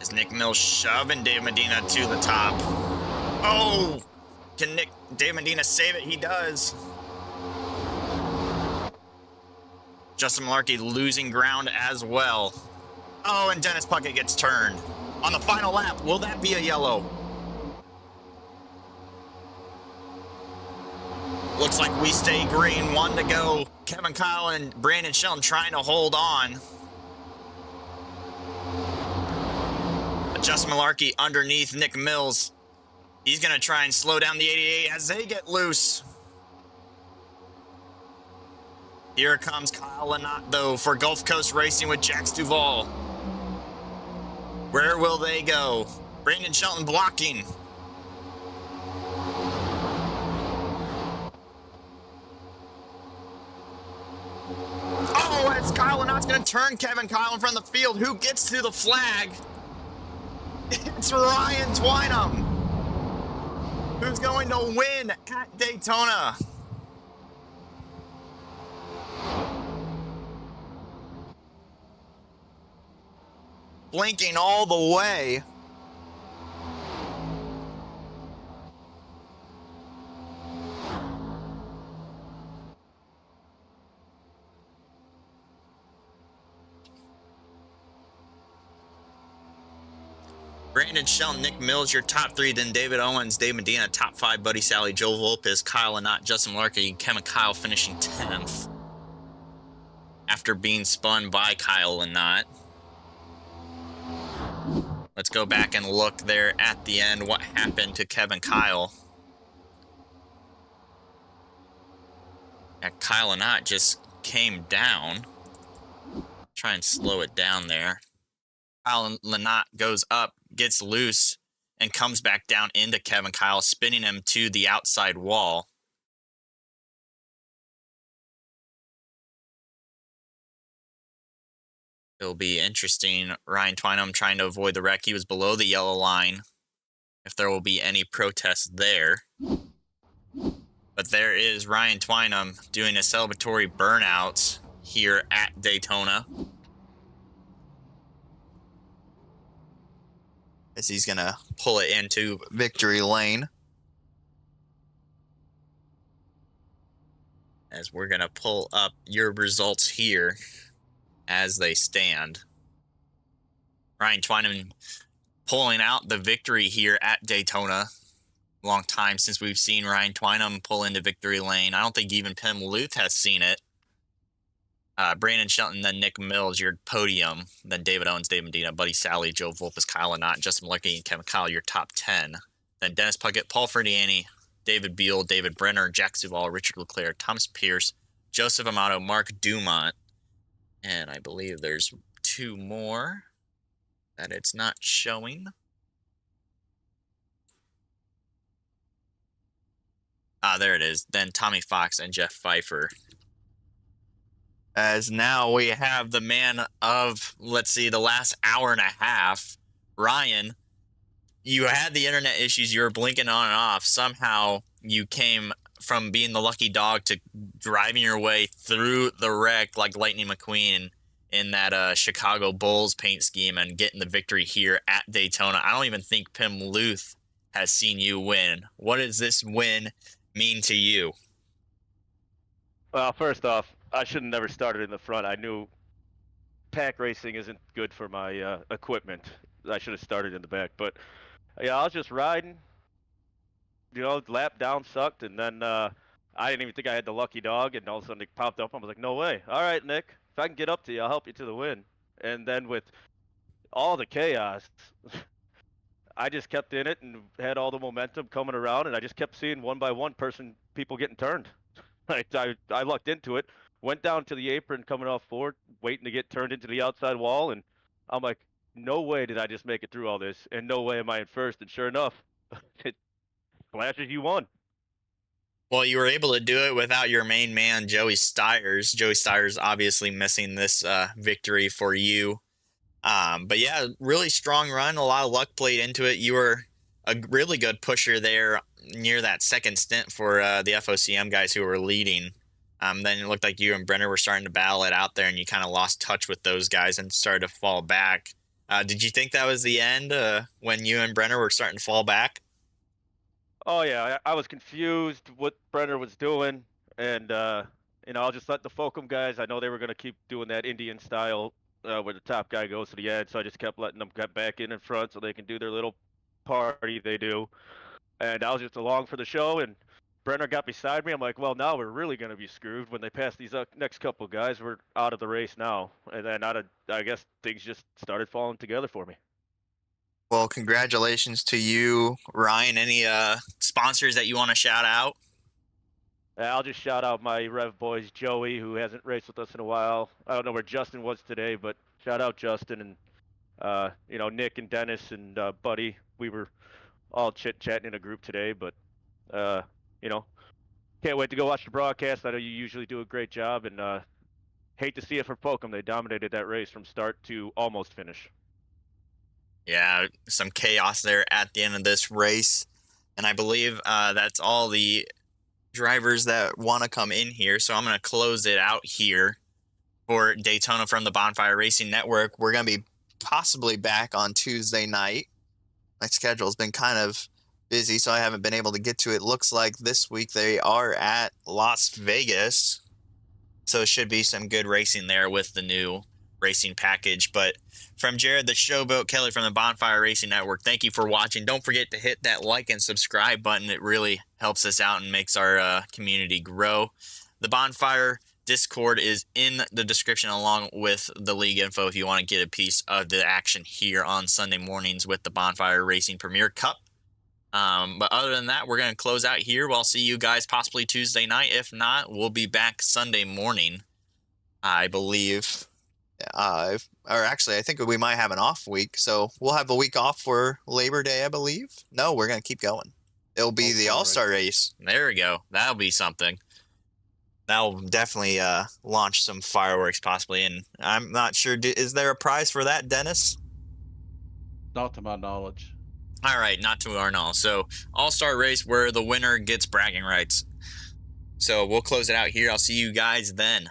Is Nick Mills shoving David Medina to the top? Oh! Can David Medina save it? He does. Justin Malarkey losing ground as well. Oh, and Dennis Puckett gets turned. On the final lap, will that be a yellow? Looks like we stay green. 1 to go. Kevin Kyle and Brandon Shelton trying to hold on. But Justin Malarkey underneath Nick Mills. He's going to try and slow down the 88 as they get loose. Here comes Kyle Lynott, though, for Gulf Coast Racing with Jax Duvall. Where will they go? Brandon Shelton blocking. Oh, as Kyle Lynott's going to turn Kevin Kyle in front of the field. Who gets to the flag? It's Ryan Twynham, who's going to win at Daytona. Blinking all the way. Brandon Shelton, Nick Mills, your top 3. Then David Owens, Dave Medina, top 5. Buddy Sally, Joe Volpez, Kyle Lynott, Justin Malarkey, and Kevin Kyle finishing 10th. After being spun by Kyle Lynott. Let's go back and look there at the end. What happened to Kevin Kyle? Kyle Lynott just came down. Try and slow it down there. Kyle Lynott goes up, gets loose, and comes back down into Kevin Kyle, spinning him to the outside wall. It'll be interesting. Ryan Twynham trying to avoid the wreck. He was below the yellow line. If there will be any protest there. But there is Ryan Twynham doing a celebratory burnout here at Daytona. As he's going to pull it into victory lane. As we're going to pull up your results here as they stand. Ryan Twynham pulling out the victory here at Daytona. Long time since we've seen Ryan Twynham pull into victory lane. I don't think even Pim Luth has seen it. Brandon Shelton, then Nick Mills, your podium. Then David Owens, Dave Medina, Buddy Sally, Joe Volpus, Kyle Lynott, Justin Malecki, and Kevin Kyle, your top 10. Then Dennis Puckett, Paul Ferdiani, David Beal, David Brenner, Jack Duval, Richard Leclerc, Thomas Pierce, Joseph Amato, Mark Dumont. And I believe there's 2 more that it's not showing. There it is. Then Tommy Fox and Jeff Pfeiffer. As now we have the man of, let's see, the last hour and a half, Ryan. You had the internet issues. You were blinking on and off. Somehow you came from being the lucky dog to driving your way through the wreck like Lightning McQueen in that Chicago Bulls paint scheme and getting the victory here at Daytona. I don't even think Pim Luth has seen you win. What does this win mean to you? Well, first off, I should have never started in the front. I knew pack racing isn't good for my equipment. I should have started in the back. But yeah, I was just riding. You know, lap down sucked, and then I didn't even think I had the lucky dog, and all of a sudden it popped up. I was like, no way. All right, Nick, if I can get up to you, I'll help you to the win. And then with all the chaos, I just kept in it and had all the momentum coming around, and I just kept seeing one by one people getting turned. I lucked into it, went down to the apron coming off forward, waiting to get turned into the outside wall, and I'm like, no way did I just make it through all this, and no way am I in first. And sure enough, it flashes you won. Well, you were able to do it without your main man, Joey Stiers. Joey Stiers obviously missing this victory for you. But yeah, really strong run. A lot of luck played into it. You were a really good pusher there near that second stint for the FOCM guys who were leading. Then it looked like you and Brenner were starting to battle it out there, and you kind of lost touch with those guys and started to fall back. Did you think that was the end when you and Brenner were starting to fall back? Oh yeah, I was confused what Brenner was doing, and I'll just let the Fulcum guys. I know they were going to keep doing that Indian style where the top guy goes to the end, so I just kept letting them get back in front so they can do their little party they do. And I was just along for the show, and Brenner got beside me. I'm like, well, now we're really going to be screwed when they pass these next couple guys. We're out of the race now, and then I guess things just started falling together for me. Well, congratulations to you, Ryan. Any sponsors that you want to shout out? I'll just shout out my Rev boys, Joey, who hasn't raced with us in a while. I don't know where Justin was today, but shout out Justin and Nick and Dennis and Buddy. We were all chit-chatting in a group today, but can't wait to go watch the broadcast. I know you usually do a great job, and hate to see it for Fulcum. They dominated that race from start to almost finish. Yeah, some chaos there at the end of this race. And I believe that's all the drivers that want to come in here. So I'm going to close it out here for Daytona from the Bonfire Racing Network. We're going to be possibly back on Tuesday night. My schedule's been kind of busy, so I haven't been able to get to it. Looks like this week they are at Las Vegas. So it should be some good racing there with the new racing package. But from Jared the Showboat, Kelly from the Bonfire Racing Network, thank you for watching. Don't forget to hit that like and subscribe button. It really helps us out and makes our community grow. The Bonfire Discord is in the description along with the league info if you want to get a piece of the action here on Sunday mornings with the Bonfire Racing Premier Cup. But other than that, we're going to close out here. We'll see you guys possibly Tuesday night. If not, we'll be back Sunday morning, I believe. Or actually, I think we might have an off week, so we'll have a week off for Labor Day, I believe. No, we're going to keep going. It'll be the All-Star race. There we go. That'll be something. That'll definitely launch some fireworks, possibly, and I'm not sure. Is there a prize for that, Dennis? Not to my knowledge. All right, not to our knowledge. So, All-Star race where the winner gets bragging rights. So, we'll close it out here. I'll see you guys then.